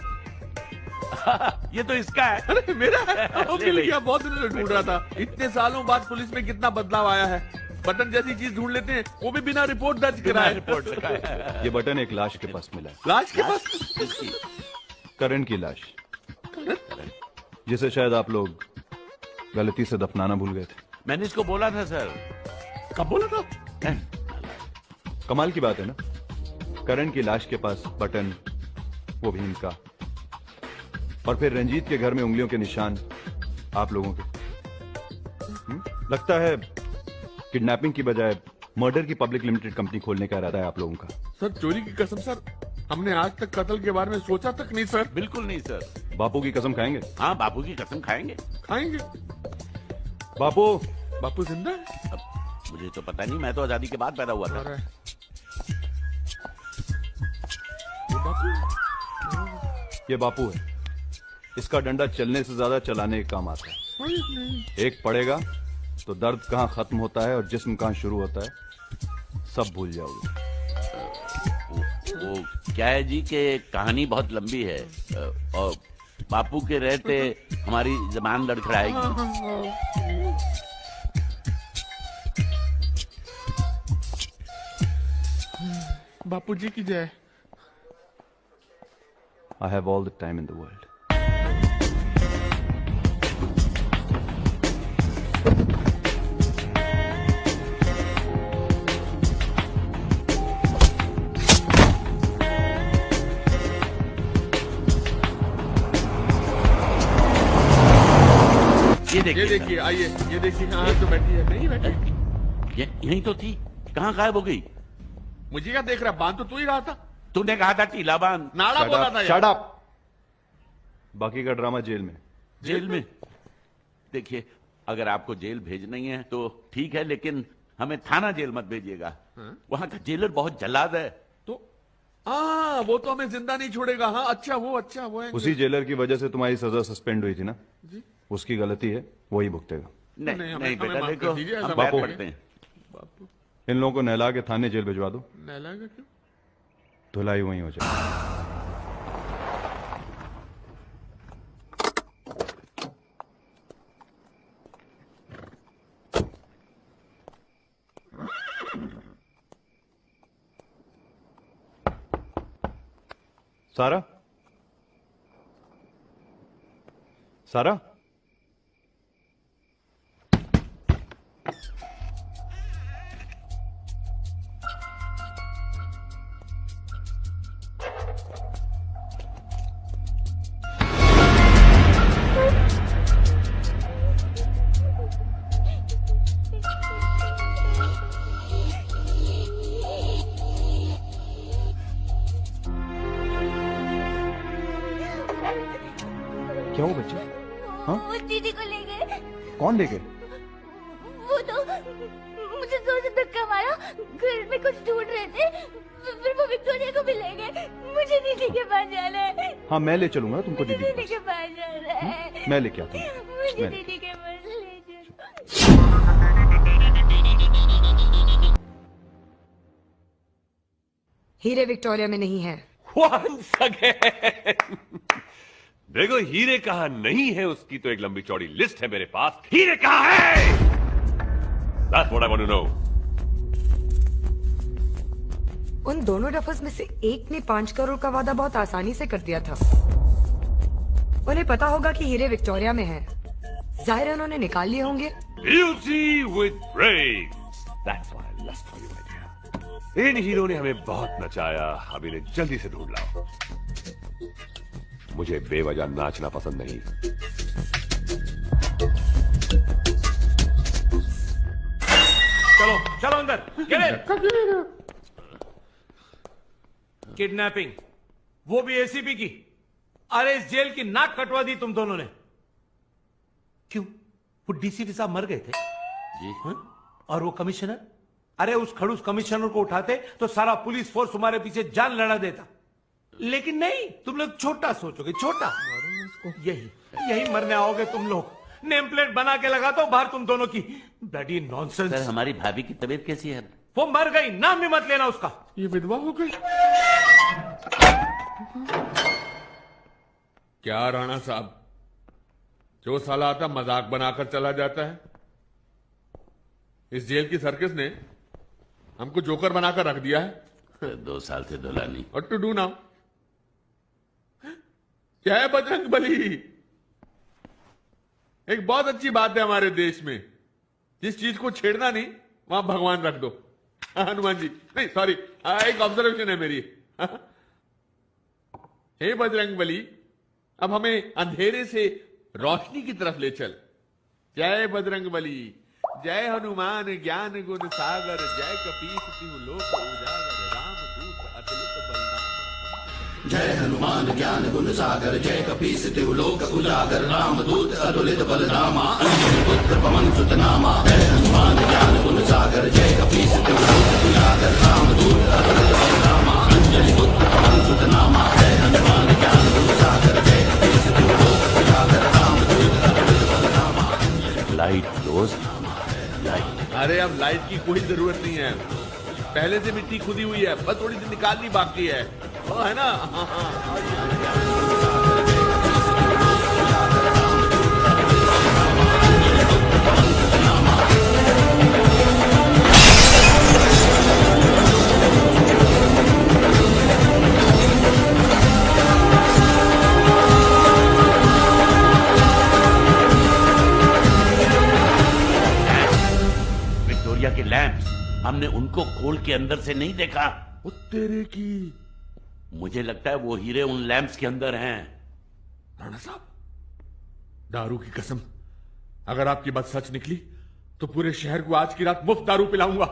ये तो इसका है। अरे मेरा है। मिल गया, बहुत दिनों से ढूंढ रहा था। इतने सालों बाद पुलिस में कितना बदलाव आया है। बटन जैसी चीज ढूंढ लेते हैं, वो भी बिना रिपोर्ट दर्ज कराए। रिपोर्ट दिखाए। ये बटन एक लाश के पास मिला है। लाश के पास? करण की लाश, जिसे शायद आप लोग गलती से दफनाना भूल गए थे। मैंने इसको बोला था सर। कब बोला था? कमाल की बात है ना, करण की लाश के पास बटन, वो भी इनका, और फिर रंजीत के घर में उंगलियों के निशान आप लोगों के। लगता है किडनैपिंग की बजाय मर्डर की पब्लिक लिमिटेड कंपनी खोलने का इरादा है आप लोगों का। सर चोरी की कसम सर, हमने आज तक कत्ल के बारे में सोचा तक नहीं सर। बिल्कुल नहीं सर। बापू की कसम खाएंगे? हाँ, बापू की कसम खाएंगे। खाएंगे। बापू जिंदा है? मुझे तो पता नहीं, मैं तो आजादी के बाद पैदा हुआ था। ये बापू है, इसका डंडा चलने से ज्यादा चलाने का काम आता है। एक पड़ेगा तो दर्द कहाँ खत्म होता है और जिस्म कहाँ शुरू होता है सब भूल जाओगे। वो क्या है जी कि कहानी बहुत लंबी है, और बापू के रहते हमारी जबान लड़खड़ाएगी। बापू जी की जय। I have all the time in the world. ये देखिए ये देखिए, आइए, ये देखिए, हाँ तो बैठी है, नहीं बैठी, यहीं तो थी, कहाँ गायब हो गई? मुझे क्या देख रहा, बांध तो तू ही रहा था। तूने कहा था टीला बांध, नाड़ा बोला था। Shut up. बाकी का ड्रामा जेल में। जेल में? देखिए, अगर आपको जेल भेजना ही है तो ठीक है, लेकिन हमें थाना जेल मत भेजिएगा। वहां का जेलर बहुत जल्लाद है। तो वो तो हमें जिंदा नहीं छोड़ेगा। हाँ, अच्छा वो है। उसी जेलर की वजह से तुम्हारी सजा सस्पेंड हुई थी ना जी? उसकी गलती है, वही भुगतेगा। नहीं बेटा, देखो हम बापू, पढ़ते हैं। इन लोगों को नहला के थाने जेल भिजवा दो। नहलाएगा क्यों? धुलाई वहीं हो जाए। सारा, सारा, क्या हो बच्चे? हाँ? वो दीदी को ले गए। कौन ले गए? वो तो मुझे जोर से धक्का मारा, घर में कुछ ढूंढ रहे थे, फिर वो विक्टोरिया को भी ले गए। मुझे दीदी के पास जाना है। हाँ, मैं ले चलूंगा तुमको दीदी के के पास जाना है। पास। मैं लेके आता हूँ। मुझे मैं- दीदी के पास ले चलो। हीरे विक्टोरिया में नहीं है। Once again. देखो, हीरे कहाँ नहीं है उसकी तो एक लंबी चौड़ी लिस्ट है मेरे पास। हीरे कहाँ है? That's what I want to know. उन दोनों डफर्स में से एक ने 5 करोड़ का वादा बहुत आसानी से कर दिया था। उन्हें पता होगा कि हीरे विक्टोरिया में है, जाहिर है उन्होंने निकाल लिए होंगे। Beauty with brains. That's why I lust for you, my dear. In hero ने हमें बहुत नचाया, अब इन्हें जल्दी से ढूंढ लाओ। मुझे बेवजह नाचना पसंद नहीं। चलो चलो अंदर। Get in. किडनैपिंग, वो भी एसीपी की। अरे इस जेल की नाक कटवा दी तुम दोनों ने। क्यों? वो डीसीपी साहब मर गए थे जी? और वो कमिश्नर, अरे उस खड़ूस कमिश्नर को उठाते तो सारा पुलिस फोर्स तुम्हारे पीछे जान लड़ा देता। लेकिन नहीं, तुम लोग छोटा सोचोगे, छोटा। यही मरने आओगे तुम लोग। नेम प्लेट बना के लगा दो बाहर तुम दोनों की। Bloody nonsense. सर, हमारी भाभी की तबीयत कैसी है? वो मर गई, नाम भी मत लेना उसका। ये विधवा हो गई क्या राणा साहब? जो साला आता मजाक बनाकर चला जाता है। इस जेल की सर्कस ने हमको जोकर बनाकर रख दिया है। 2 साल से धुला नहीं। और टू डू नाउ? जय बजरंग बली। एक बहुत अच्छी बात है हमारे देश में, जिस चीज को छेड़ना नहीं वहां भगवान रख दो। हनुमान जी, नहीं सॉरी, एक ऑब्जर्वेशन है मेरी। हे बजरंग बली, अब हमें अंधेरे से रोशनी की तरफ ले चल। जय बजरंग बली, जय हनुमान ज्ञान गुण सागर, जय कपीस तिहु लोक उजागर, रामदूत अतुलित बलधामा। जय हनुमान ज्ञान गुण सागर, जय कपीस तिहु लोक उजागर, रामदूत अतुलित बलधामा, अंजनी पुत्र पवन सुत नामा। जय हनुमान ज्ञान गुण सागर, जय कपीस तिहु लोक उजागर, रामदूत अतुलित बलधामा, अंजनी पुत्र पवन सुत नामा। जय हनुमान ज्ञान गुण सागर, जय कपीस तिहु लोक उजागर, रामदूत अतुलित बलधामा। Light close, light. अरे अब लाइट की कोई जरूरत नहीं है, पहले से मिट्टी खुदी हुई है, बस थोड़ी सी निकालनी बाकी है, वो है ना। विक्टोरिया के लैंप्स, हमने उनको खोल के अंदर से नहीं देखा। तेरे की, मुझे लगता है वो हीरे उन लैंप्स के अंदर हैं। राणा साहब, दारू की कसम, अगर आपकी बात सच निकली तो पूरे शहर को आज की रात मुफ्त दारू पिलाऊंगा।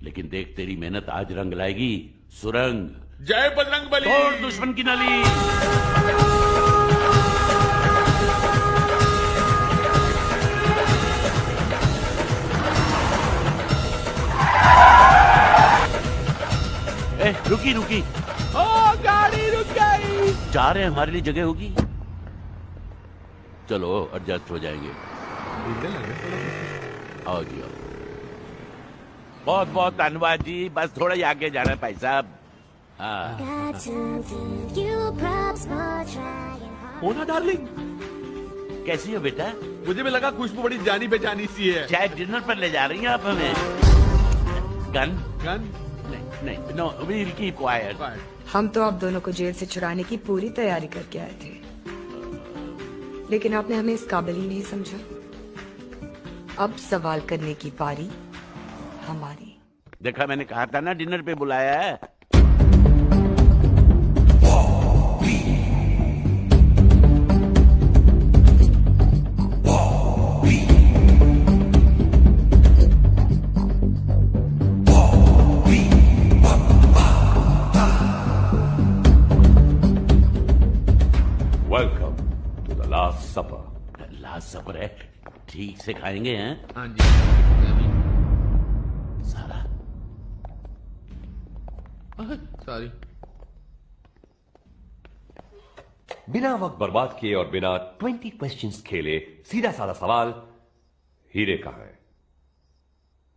लेकिन देख, तेरी मेहनत आज रंग लाएगी। सुरंग। जय बजरंग बली। तोड़ दुश्मन की नली। रुकी रुकी। ओ गाड़ी रुक गई। जा रहे हैं, हमारे लिए जगह होगी। चलो एडजस्ट हो जाएंगे। आओ जी आओ। बहुत बहुत धन्यवाद जी, बस थोड़ा ही आगे जाना है भाई साहब। मोना डार्लिंग, कैसी हो बेटा? मुझे भी लगा खुशबू बड़ी जानी बेजानी सी है। शायद डिनर पर ले जा रही हैं आप हमें। गन? गन? नहीं, नो, वील कीप क्वाइट। हम तो आप दोनों को जेल से छुड़ाने की पूरी तैयारी करके आए थे, लेकिन आपने हमें इस काबिल ही नहीं समझा। अब सवाल करने की पारी हमारी। देखा, मैंने कहा था ना डिनर पे बुलाया है। Welcome to the last supper. Last supper है, ठीक से खाएंगे हैं? हाँ जी। सारा सॉरी। बिना वक्त बर्बाद किए और बिना 20 क्वेश्चंस खेले सीधा साधा सवाल, हीरे कहाँ है?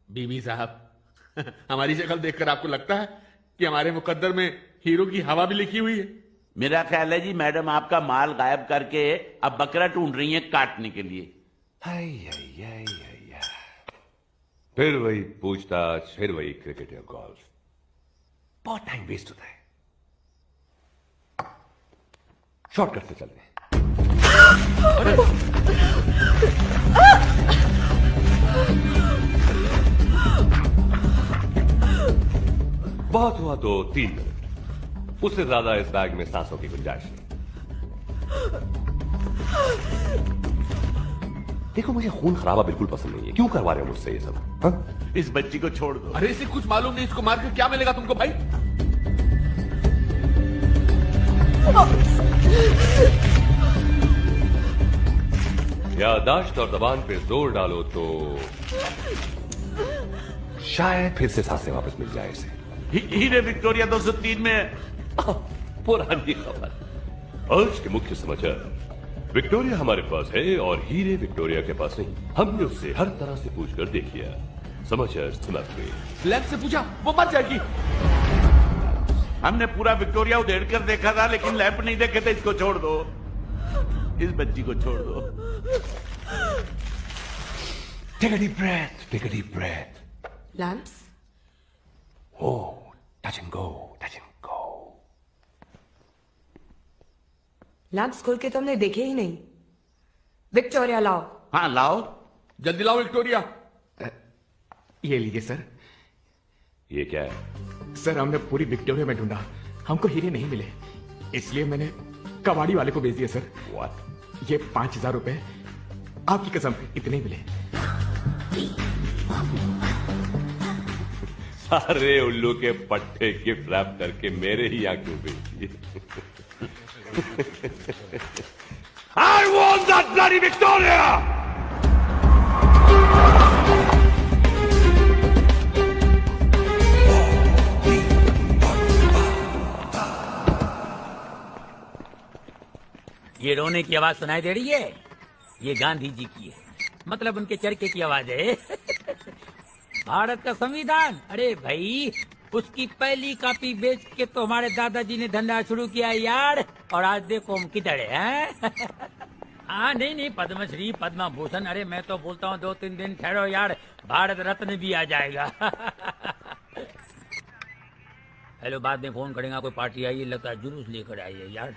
बीबी साहब, हमारी शक्ल देखकर आपको लगता है कि हमारे मुकद्दर में हीरो की हवा भी लिखी हुई है? मेरा ख्याल है जी मैडम आपका माल गायब करके अब बकरा ढूंढ रही हैं काटने के लिए। फिर वही पूछताछ, फिर वही क्रिकेट या गोल्फ। बहुत टाइम वेस्ट होता है। शॉर्टकट से चलते हैं। बहुत हुआ तो 3 मिनट, उससे ज्यादा इस बैग में सांसों की गुंजाइश नहीं। देखो, मुझे खून खराबा बिल्कुल पसंद नहीं है। क्यों करवा रहे हो मुझसे ये सब? हाँ? इस बच्ची को छोड़ दो। अरे इसे कुछ मालूम नहीं, इसको मार के क्या मिलेगा तुमको भाई? यादाश्त और जबान पे जोर डालो तो शायद फिर से सांसें वापस मिल जाए इसे। हीरे विक्टोरिया 203 में। पुरानी खबर। आज के मुख्य समाचार। विक्टोरिया हमारे पास है और हीरे विक्टोरिया के पास नहीं। हमने उससे हर तरह से पूछकर देख लिया। समाचार समाप्त हुए। लैब से पूछा, वो मर जाएगी। हमने पूरा विक्टोरिया उधेड़ कर देखा था, लेकिन लैंप नहीं देखे थे। इसको छोड़ दो, इस बच्ची को छोड़ दो। Take a deep breath, take a deep breath. Lamps? Oh, touch and go, touch and go. Lamps खोल के तुमने देखे ही नहीं। विक्टोरिया लाओ। हाँ लाओ, जल्दी लाओ विक्टोरिया। ये लीजिए सर। ये क्या है? सर, हमने पूरी विक्टोरिया में ढूंढा, हमको हीरे नहीं मिले, इसलिए मैंने कबाड़ी वाले को बेच दिया सर। What? ये 5000 रुपए, आपकी कसम इतने मिले। सारे उल्लू के पट्टे गिफ्ट रैप करके मेरे ही यहाँ क्यों बेच दिए? I want that bloody Victoria! ये रोने की आवाज सुनाई दे रही है? ये गांधी जी की है, मतलब उनके चरखे की आवाज है। भारत का संविधान, अरे भाई उसकी पहली कॉपी बेच के तो हमारे दादाजी ने धंधा शुरू किया यार, और आज देखो हम किधर हैं। हाँ नहीं, पद्मश्री पद्म भूषण, अरे मैं तो बोलता हूँ 2-3 दिन ठहरो यार, भारत रत्न भी आ जाएगा। हेलो, बाद में फोन करेगा, कोई पार्टी आई है, लगता है जुलूस लेकर आई है यार।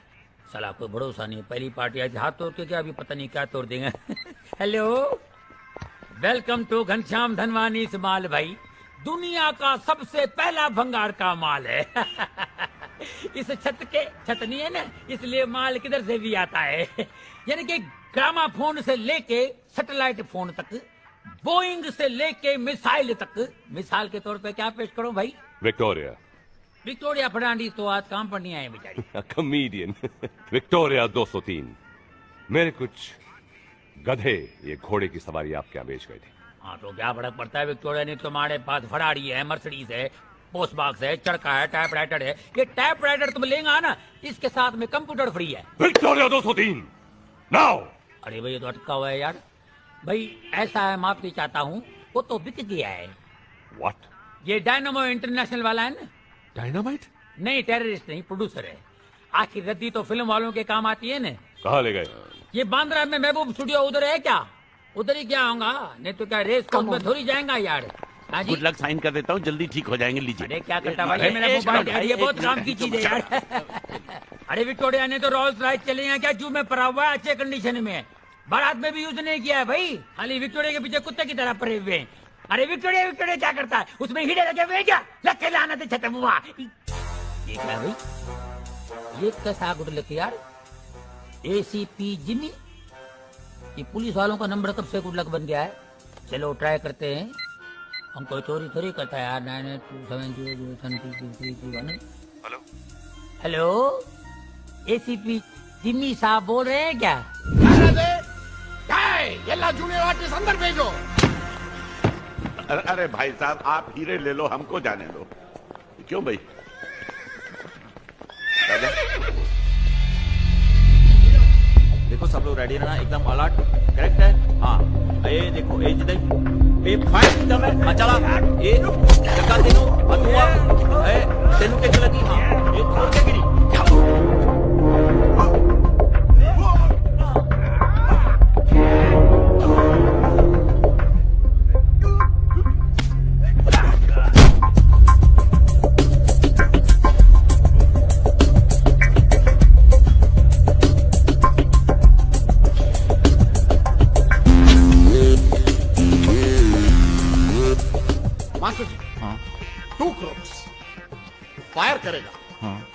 साला कोई भरोसा नहीं, पहली पार्टी आई थी, हाथ तोड़ के क्या, अभी पता नहीं क्या तोड़ देंगे। Hello, welcome to Ghanshyam Dhanwani mall भाई, दुनिया का सबसे पहला भंगार का माल है। इस छत नहीं है ना, इसलिए माल किधर से भी आता है। यानी कि ग्रामाफोन से लेके सैटेलाइट फोन तक, बोइंग से लेके मिसाइल तक। मिसाल के तौर पे क्या पेश करूं भाई? विक्टोरिया। विक्टोरिया फर्नांडीज तो आज काम पर नहीं आए बेचारी। कॉमेडियन। विक्टोरिया 203। मेरे कुछ गधे ये घोड़े की सवारी आप क्या बेच गए थे? हाँ तो क्या फर्क पड़ता है? विक्टोरिया ने तुम्हारे पास फरारी है, मर्सिडीज है, पोस्ट बॉक्स है, चरखा है, टाइपराइटर है। ये टाइपराइटर तुम लेंगे ना, इसके साथ में कंप्यूटर फ्री है। Victoria 203 now. अरे भाई ये तो अटका हुआ है यार। भाई ऐसा है, माफी चाहता हूँ, वो तो बिक गया है। व्हाट? ये डायनामो इंटरनेशनल वाला है ना। डायनामाइट? नहीं, टेररिस्ट नहीं, प्रोड्यूसर है। आखिर रद्दी तो फिल्म वालों के काम आती है ना। कहाँ ले गए? ये बांद्रा में महबूब स्टूडियो उधर है क्या? उधर ही क्या होगा, नहीं तो क्या रेस कोर्स में थोड़ी जाएगा यार। हाँ जी, गुड लक, साइन कर देता हूँ, जल्दी ठीक हो जाएंगे। लीजिए। अरे क्या करता भाई, ये मेरा मोबाइल, ये बहुत काम की चीज है यार। अरे विक्टोरिया ने तो रोल्स रॉयस चले हैं क्या, जू में पड़ा हुआ है, अच्छे कंडीशन में। बारात में भी यूज नहीं किया है भाई, खाली विक्टोरिया के पीछे कुत्ते की तरह पड़े हुए हैं। अरे विक्टोरिया विक्टोरिया क्या करता है, उसमें हीरे लगे हुए क्या? लखे लाना थे छतम हुआ। ये क्या भाई, ये कैसा गुड लक यार? एसीपी जिमी, ये पुलिस वालों का नंबर कब से गुड लक बन गया है? चलो ट्राई करते हैं। हम कोई चोरी थोड़ी करता है यार। 982700733331। हेलो हेलो, एसीपी जिमी साहब बोल रहे हैं क्या? जूनियर आर्टिस्ट अंदर भेजो। अरे भाई साहब, आप हीरे ले लो, हमको जाने दो। क्यों भाई? देखो सब लोग रेडी रहना, एकदम अलर्ट। करेक्ट है? हाँ, ये देखो, ये फाइन एकदम है। चला ये जगह तेनू अधुआ तेनू कैसे लगी? हाँ, ये छोड़ के गिरी। फायर करेगा,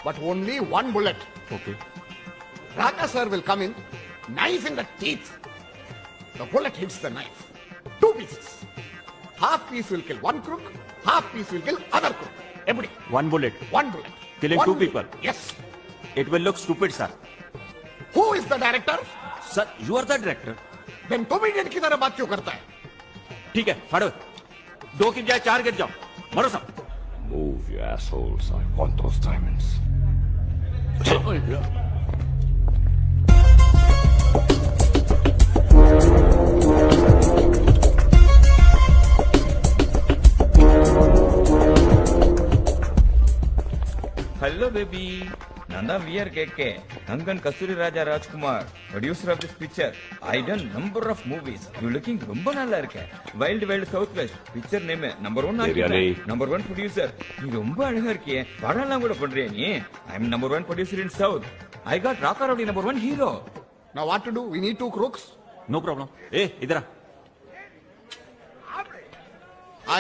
but only one bullet. Okay. Raka sir will come in, knife in the teeth. The bullet hits the knife. 2 pieces. Half piece will kill one crook, half piece will kill other crook. Everybody. One bullet. One bullet. Killing One 2 bullet. people. Yes. It will look stupid, sir. Who is the director? Sir, you are the director. Then comedian की तरह बात क्यों करता है? ठीक है, फाड़ो। 2 की बजाय 4 गिर जाओ। मरो सब। Move, you assholes. I want those diamonds. Hello, baby. Nanda, we are KK. Nangan Kasuri Raja Rajkumar, producer of this picture. I done number of movies. You looking rumba nalla irke. Wild Wild Southwest. Picture name number 1 architect. Number 1 producer. You rumba alaga irke. Padala kuda padriya nee. I am number 1 producer in South. I got Raka Rowdy number 1 hero. Now what to do? We need 2 crooks. No problem. Hey, idhar aa.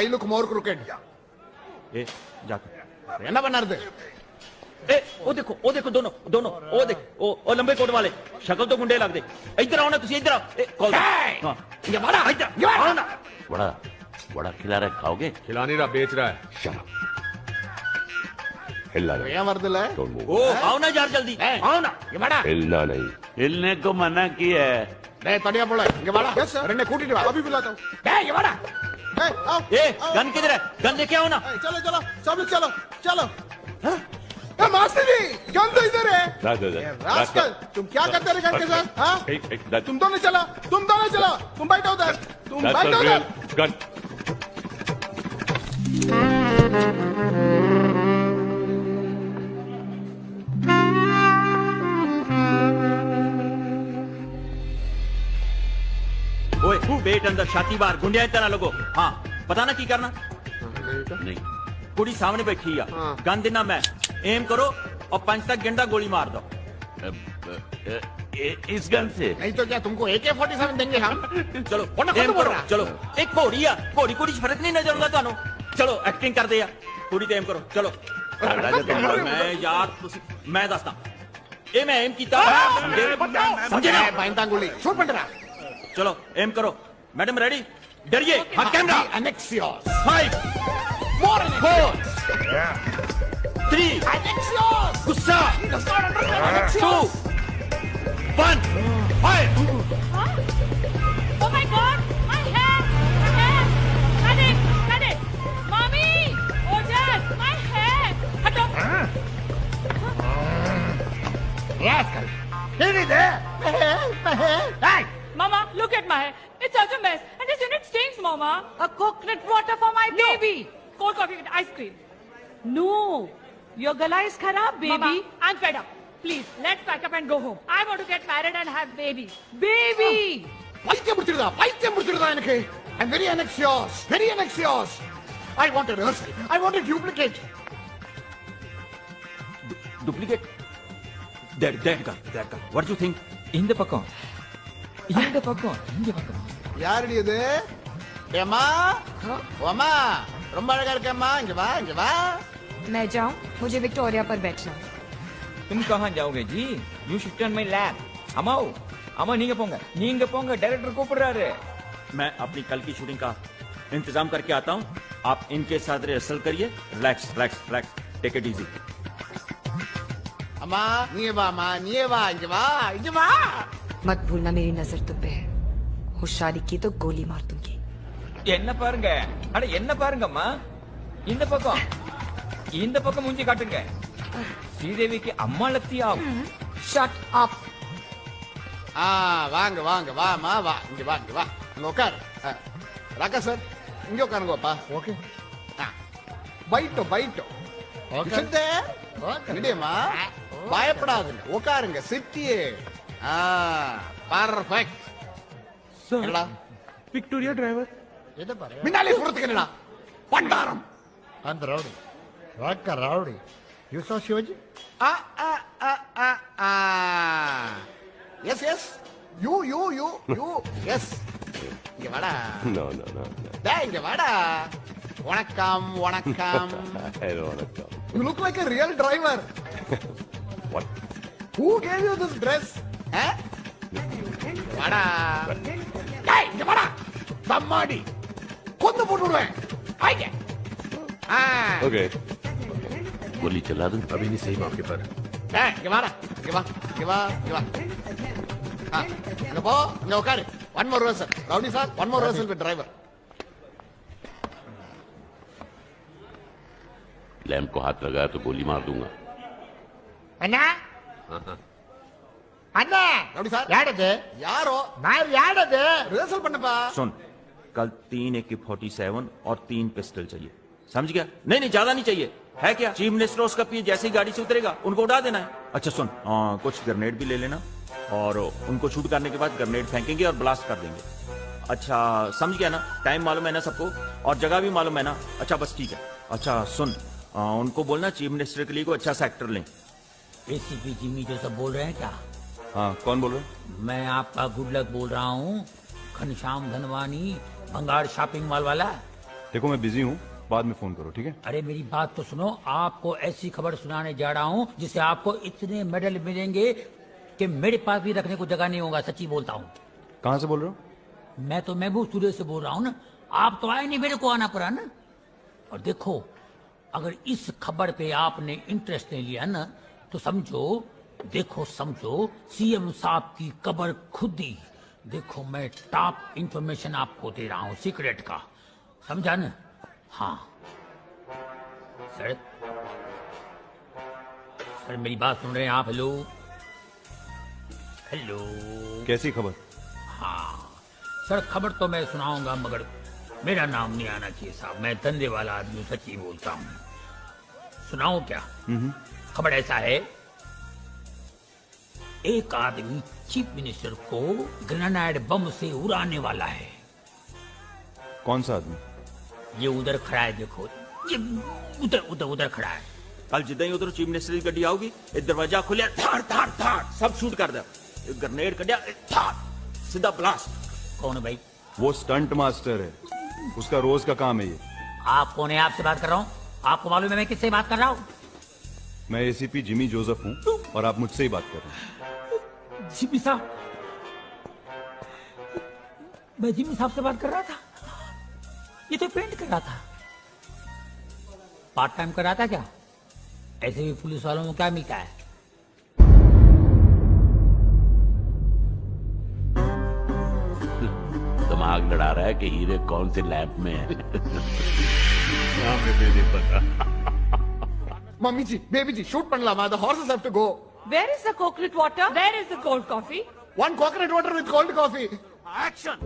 I look more crooked. Hey, जाकर. रहना बना दे। ए, वो देखो दोनों वो देख, वो लंबे कोट वाले, शक्ल तो गुंडे लग दे। इधर आओ ना, तुसी इधर आओ। कॉल हां, ये बड़ा इधर आओ ना। बड़ा खिला रहा है, खाओगे? खिला नहीं रहा, बेच रहा है। Shut up. हिलना नहीं। क्या मर्दला है? ओ आओ ना यार, जल्दी आओ ना। ये बड़ा हिलना नहीं। हिलने को मना किया है। नहीं तड़िया बोला ये बड़ा। Yes sir. रहने कूटी दे, अभी बुलाता हूं। ये बड़ा। आओ। गन किधर है? गन लेके आओ ना। चलो सब लोग चलो। मास्टर जी, गन तो इधर है। रास्कल, तुम क्या करते रहे गन के साथ? हाँ? तुम दोनों चलो। तुम बैठो उधर। Gun. ओए, बेट अंदर, छाती बाहर, गुंडिया इतना लोगो। हाँ, पता ना की करना? नहीं। कुड़ी सामने बैठी है, गन देना मैं, एम करो और 5 तक गेंदा गोली मार दो। इस गन से? नहीं तो क्या तुमको AK-47 देंगे हम? चलो एम करो, चलो। एक घोड़ी है, घोड़ी फर्क नहीं नजर आऊंगा थानू। चलो एक्टिंग कर दे यार, कुड़ी ते एम करो, चलो। मैं यार मैं दसदा, एम है, एम कीता समझे ना? बाइंदा गोली शूट पंडरा। चलो एम करो। Madam ready? डरिए। हाँ कैमरा। Annexios. 5 More 4 3 Annexios. गुस्सा। Does not understand 2 Annexios. 1 fire. Oh my God! My hair! My hair! Cut it! Cut it! Mommy! Oh, Dad! My hair! Hado! Yes, give me there. My hair. Hey! Mama, look at my hair. It's such a mess. And this unit stinks, Mama. A coconut water for my baby. Cold coffee with ice cream. No. Your gala is kharab, baby. Mama, I'm fed up. Please, let's pack up and go home. I want to get married and have baby. Baby! பைத்தியம் முடிச்சிருதா எனக்கு. I'm very anxious. Very anxious. I want a rehearsal. I want a duplicate. Duplicate? That guy. What do you think? இந்த பக்கம் இங்க பக்கம் யாரடி இது? ஏம்மா ஓமா ரொம்ப அழகா இருக்கேம்மா. இங்க வா. मैं जाऊं? मुझे विक्टोरिया पर बैठना। तुम कहाँ जाओगे जी? You should turn my lap. अमा நீங்க போங்க डायरेक्टर கூப்பிடுறாரு। मैं अपनी कल की शूटिंग का इंतजाम करके आता हूँ। आप इनके साथ रिहर्सल करिए। Relax take it easy. அம்மா நீ வா இங்க வா. मत भूलना मेरी नजर तुम पे है। होशियारी की तो गोली मार दूंगी। என்ன பாருங்கம்மா இந்த பக்கம் மூஞ்சி காட்டுங்க। ஸ்ரீதேவி की अम्मा लगती आप। Shut up. வாங்க வாமா வா. இங்க வா இங்க உட்கார். ராக்கா சார் இங்க உட்காருங்கப்பா. ஓகே. பைட்டோ இங்கேமா பயப்படாதுங்க. உட்காருங்க. சிட்டியே பர்ஃபெக்ட். என்னடா विक्टोरिया ड्राइवर மின்னாலே சொல்றதுக்கு என்னடா பண்டாரம் அந்த rowdy you saw Shivaji? Yes you yes இங்க வாடா. டேய் இங்க வாடா. வணக்கம் you look like a real driver. What? Who gave you this dress? வாடா. டேய் இங்க வாடா. தம்மாடி கொண்டு போட்டுடுவேன். ஆயிங்க. Okay. गोली चला दूं? अभी नहीं सही मौके पर। இங்க வாடா. இங்க வா. இங்க போ. இங்க உட்காரு. one more rehearsal. Rowdy sir one more rehearsal with driver. Lamp को हाथ लगाया तो गोली मार दूंगा। அண்ணா ரவுடி சார் யாரது? யாரோ நான் யாரது? rehearsal பண்ணப்பா. सुन, कल 3 AK-47 और 3 पिस्टल चाहिए। समझ गया? नहीं ज्यादा नहीं चाहिए। है क्या? चीफ मिनिस्टर उसका पी जैसे ही गाड़ी से उतरेगा उनको उड़ा देना है। अच्छा सुन, कुछ ग्रेनेड भी ले लेना और उनको शूट करने के बाद ग्रेनेड फेंकेंगे और ब्लास्ट कर देंगे। अच्छा समझ गया ना? टाइम मालूम है ना सबको और जगह भी मालूम है ना? अच्छा बस ठीक है। अच्छा सुन, उनको बोलना चीफ मिनिस्टर के लिए कोई अच्छा सा एक्टर लें। एसीपी जिमी जो सब बोल रहे हैं क्या? हाँ कौन बोल रहे? मैं आपका गुड लक बोल रहा हूँ। घनश्याम धनवानी, भंगार शॉपिंग मॉल वाला। देखो मैं बिजी हूँ, बाद में फोन करो ठीक है? अरे मेरी बात तो सुनो। आपको ऐसी खबर सुनाने जा रहा हूँ जिससे आपको इतने मेडल मिलेंगे कि मेरे पास भी रखने को जगह नहीं होगा। सच्ची बोलता हूँ। कहाँ से बोल रहे हो? मैं तो महबूब स्टूडियो से बोल रहा हूँ ना। आप तो आए नहीं, मेरे को आना पड़ा ना। और देखो अगर इस खबर पे आपने इंटरेस्ट नहीं लिया ना तो समझो सीएम साहब की कबर खुदी। देखो मैं टॉप इंफॉर्मेशन आपको दे रहा हूँ, सीक्रेट का। समझा ना? हाँ सर मेरी बात सुन रहे हैं आप? हेलो कैसी खबर? हाँ सर खबर तो मैं सुनाऊंगा मगर मेरा नाम नहीं आना चाहिए साहब। मैं धंधे वाला आदमी सच्ची बोलता हूँ। सुनाऊं क्या? खबर ऐसा है, एक आदमी चीफ मिनिस्टर को ग्रेनाइड बम से उड़ाने वाला है। कौन सा आदमी? ये उधर खड़ा है, देखो ये उधर खड़ा है। कल जिदा ही उधर चीफ मिनिस्टर की गड्डी आओगी, दरवाजा खुलिया थाड़ सब शूट कर दे। ग्रेनेड कटिया सीधा ब्लास्ट। कौन है भाई? वो स्टंट मास्टर है, उसका रोज का काम है ये। आप कौन है? आपसे बात कर रहा हूँ। आपको मालूम है मैं किससे बात कर रहा हूँ? मैं एसीपी जिमी जोसेफ हूं और आप मुझसे ही बात कर रहे हैं। जिमी साहब, मैं जिमी साहब से बात कर रहा था। ये तो पेंट कर रहा था। पार्ट टाइम कर रहा था क्या? ऐसे भी पुलिस वालों में क्या मिलता है? दिमाग लड़ा रहा है कि हीरे कौन से लैब में है। हमें भी नहीं पता। Mummy ji, baby ji, shoot Panlama. The horses have to go. Where is the coconut water? Where is the cold coffee? One coconut water with cold coffee. Action!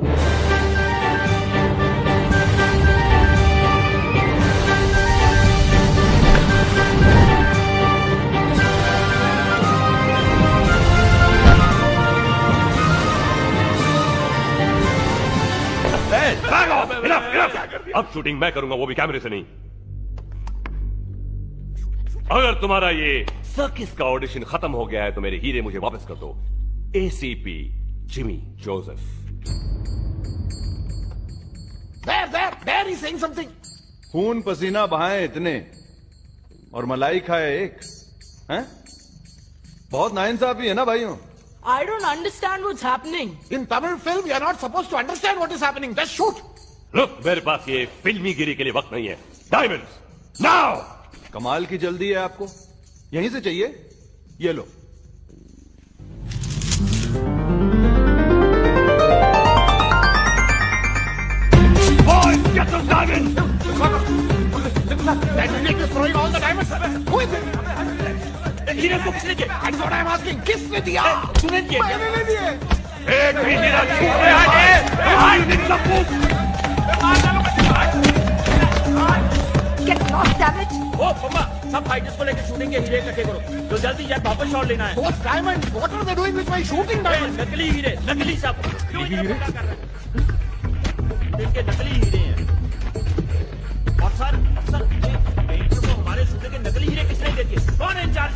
अब शूटिंग मैं करूंगा, वो भी कैमरे से नहीं। अगर तुम्हारा ये सर्किस का ऑडिशन खत्म हो गया है तो मेरे हीरे मुझे वापस कर दो। ACP Jimmy Joseph. There he's saying something. खून पसीना बहाए इतने और मलाई खाए एक, हैं? बहुत नाइंसाफी है ना भाइयों। I don't understand what's happening. In Tamil film, we are not supposed to understand what is happening. Just shoot. Look, मेरे पास ये फिल्मी गिरी के लिए वक्त नहीं है। Diamonds now. कमाल की जल्दी है आपको, यहीं से चाहिए? ये लो। Boys, get those diamonds! That idiot is throwing all the diamonds. Who is it? हीरे को किसने दिया? That's what I'm asking. किसने दिया? तूने दिया? मैंने नहीं दिए। एक भी हीरा छूट Get lost, damn it! ओ मम्मा, सब फाइटर्स को लेकर शूटिंग के हीरे इकट्ठे करो। तो जल्दी जाए, वापस शॉट लेना है। Those diamonds. What are they doing with my shooting diamonds? नकली हीरे, नकली सब। क्यों इतना पता कर रहे हैं? इनके नकली हीरे हैं। और सर, पेंटर को हमारे शूटिंग के नकली हीरे किसने दे दिए? कौन है इंचार्ज?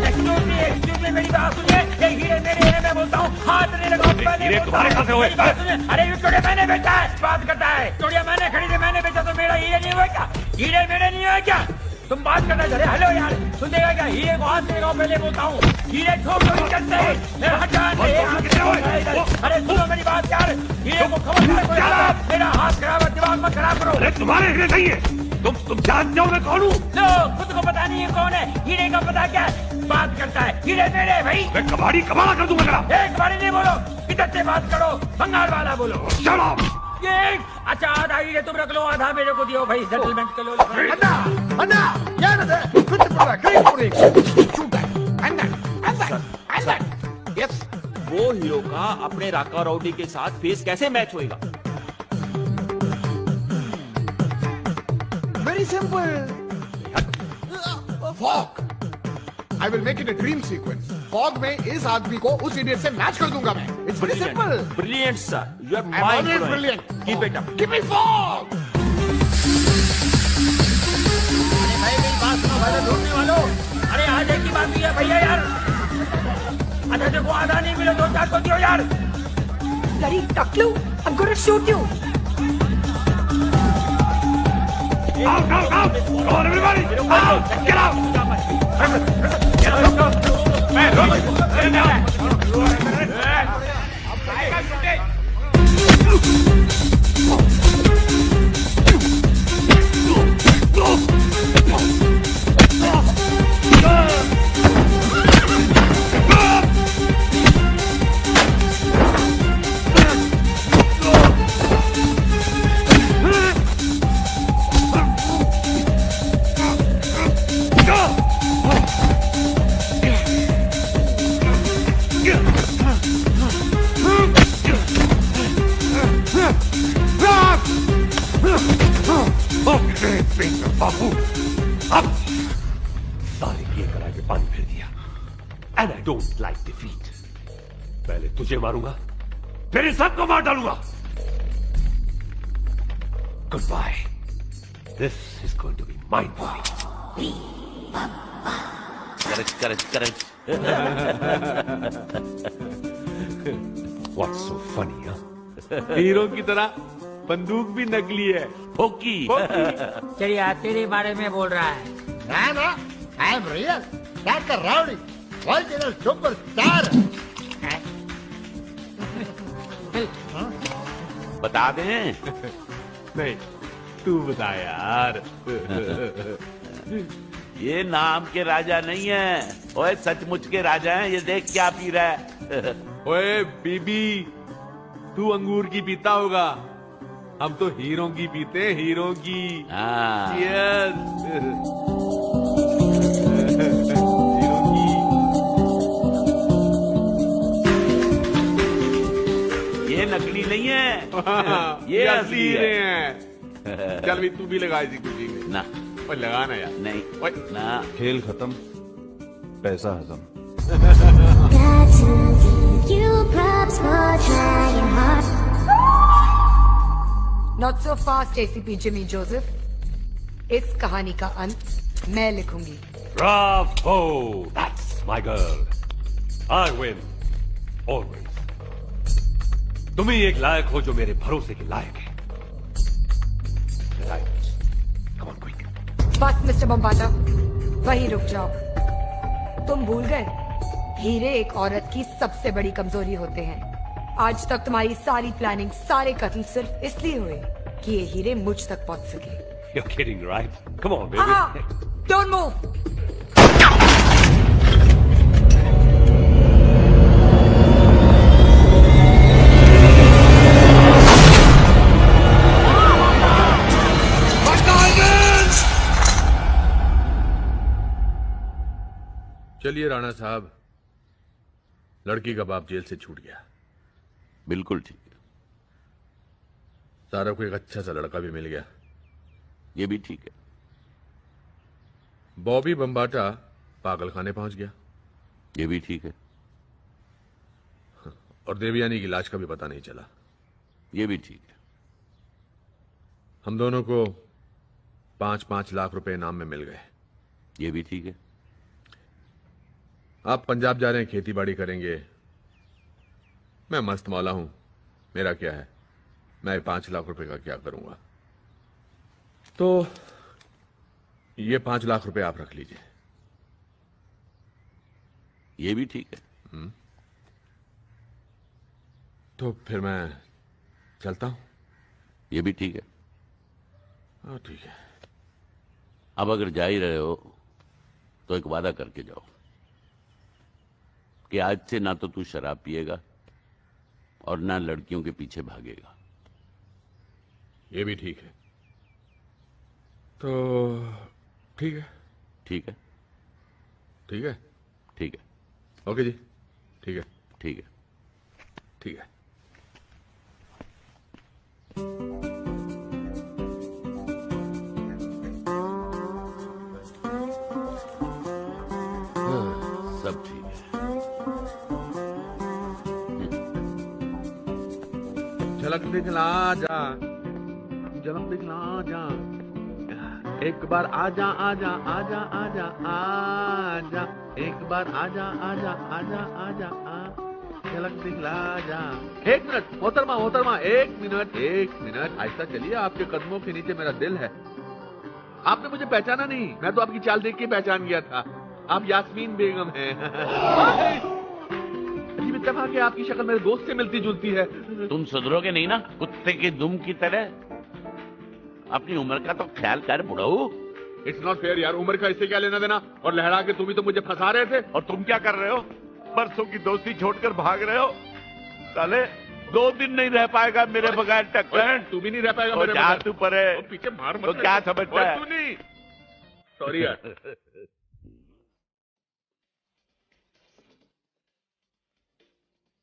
एक्सक्यूज मी, मेरी बात सुनिए। ये हीरे मेरे हैं, मैं बोलता हूँ। हाथ नहीं लगाओ। हीरे तुम्हारे कहाँ से हुए? अरे ये चोड़िया मैंने बेचा है, बात करता है। चोड़िया मैंने खरीदे, मैंने बेचा तो मेरा हीरे नहीं हुआ क्या? हीरे मेरे नहीं हुए क्या? तुम बात करना चाह रहे? हेलो यार, सुनेगा क्या? हीरे को हाथ देगा, पहले बोलता हूँ। हीरे छोड़ दो, करते हैं। अरे सुनो मेरी बात यार, हीरे को खबर मेरा हाथ खराब है, दिमाग मत खराब करो। अरे तुम्हारे हीरे नहीं है। तुम जानते हो मैं कौन हूँ? लो, खुद को पता नहीं है कौन है। हीरे का पता क्या है? बात करता है। हीरे मेरे भाई। मैं कबाड़ी कबाड़ा कर दूंगा तेरा। कबाड़ी नहीं बोलो, इधर से बात करो, बंगाल वाला बोलो। Shut up! ये अच्छा, आधा हीरे तुम रख लो, आधा मेरे को दियो भाई, सेटलमेंट कर लो। अन्ना, ಏನದು? ಕುತ್ತಿಪುರ, ಕೈಪುರಿ. Shoot that. And that. Yes. वो हीरो का अपने राका राउडी के साथ फेस कैसे मैच होएगा? Very simple. Fog. I will make it a dream sequence. Fog में इस आदमी को उस idiot से मैच कर दूंगा मैं. It's very simple. Brilliant sir. You are I'm always brilliant. Keep it up. Give me fog. अरे भाई मेरी बात सुनो भाई, ढूंढने वालों। अरे आधे की बात भी है भैया यार। अच्छा देखो, आधा नहीं मिले, 2-4 को दियो यार। Bloody Taklu, I'm gonna shoot you. Out! Come on, everybody! Out! Get out! बाबू, अब सारे किए करा के पानी फिर दिया। And I don't like defeat. पहले तुझे मारूंगा, फिर इन सबको मार डालूंगा। Good bye. This is going to be mine body. Correct. What's so funny? Hero की तरह बंदूक भी नकली है। फोकी। चलिए तेरे बारे में बोल रहा है। Nana, I am real. That's a rowdy. Original superstar. बता दें? नहीं, तू बता यार। ये नाम के राजा नहीं है, ओए सचमुच के राजा हैं। ये देख क्या पी रहा है। ओए बीबी, तू अंगूर की पीता होगा, हम तो हीरों की पीते हैं, हीरों की। Cheers। ये नकली नहीं है, ये असली हैं। चल भी तू भी लगा इसी खुशी में। ना ओए लगाना यार। नहीं ओए ना। खेल खत्म, पैसा हजम। Not so fast, ACP Jimmy Joseph. इस कहानी का अंत मैं लिखूंगी। Bravo! That's my girl. I win. Always. तुम ही एक लायक हो जो मेरे भरोसे के लायक है। Come on, quick. बस मिस्टर बम्बाटा, वहीं रुक जाओ। तुम भूल गए, हीरे एक औरत की सबसे बड़ी कमजोरी होते हैं। आज तक तुम्हारी सारी प्लानिंग, सारे कत्ल सिर्फ इसलिए हुए कि ये हीरे मुझ तक पहुंच सके। You're kidding, right? Come on, baby. Don't move. चलिए राणा साहब, लड़की का बाप जेल से छूट गया। बिल्कुल ठीक है। सारा को एक अच्छा सा लड़का भी मिल गया। ये भी ठीक है। बॉबी बम्बाटा पागलखाने पहुंच गया। ये भी ठीक है। और देवयानी की लाश का भी पता नहीं चला। ये भी ठीक है। हम दोनों को 5-5 लाख रुपए इनाम में मिल गए। ये भी ठीक है। आप पंजाब जा रहे हैं, खेती बाड़ी करेंगे। मैं मस्त मौला हूं, मेरा क्या है, मैं 5 लाख रुपए का क्या करूंगा। तो ये 5 लाख रुपए आप रख लीजिए। ये भी ठीक है। तो फिर मैं चलता हूं। ये भी ठीक है। हाँ ठीक है। अब अगर जा ही रहे हो तो एक वादा करके जाओ कि आज से ना तो तू शराब पिएगा और ना लड़कियों के पीछे भागेगा। ये भी ठीक है। तो ठीक है। ठीक है। ठीक है। ठीक है। ओके जी, ठीक है। ठीक है। ठीक है। सब ठीक है। झलक दिखला जा, झलक दिखला जा, एक बार आजा आजा आजा आजा आजा, एक बार आजा आजा आजा आजा आ, झलक दिखला जा। 1 मिनट मोहतरमा, मोहतरमा, 1 मिनट, 1 मिनट, ऐसा चलिए, आपके कदमों के नीचे मेरा दिल है। आपने मुझे पहचाना नहीं, मैं तो आपकी चाल देख के पहचान गया था। आप यास्मीन बेगम हैं। अजीब इत्तेफाक है, आपकी शक्ल मेरे दोस्त से मिलती जुलती है। तुम सुधरोगे नहीं ना, कुत्ते के दुम की तरह। अपनी उम्र का तो ख्याल कर बुढ़ऊ। इट्स नॉट फेयर यार, उम्र का इससे क्या लेना देना। और लहरा के तुम ही तो मुझे फंसा रहे थे। और तुम क्या कर रहे हो? बरसों की दोस्ती छोड़कर भाग रहे हो। साले 2 दिन नहीं रह पाएगा मेरे बगैर टक्कर। तू भी नहीं रह पाएगा मेरे बगैर। तू परे पीछे मार मत। तो क्या समझता है? तू नहीं। सॉरी यार।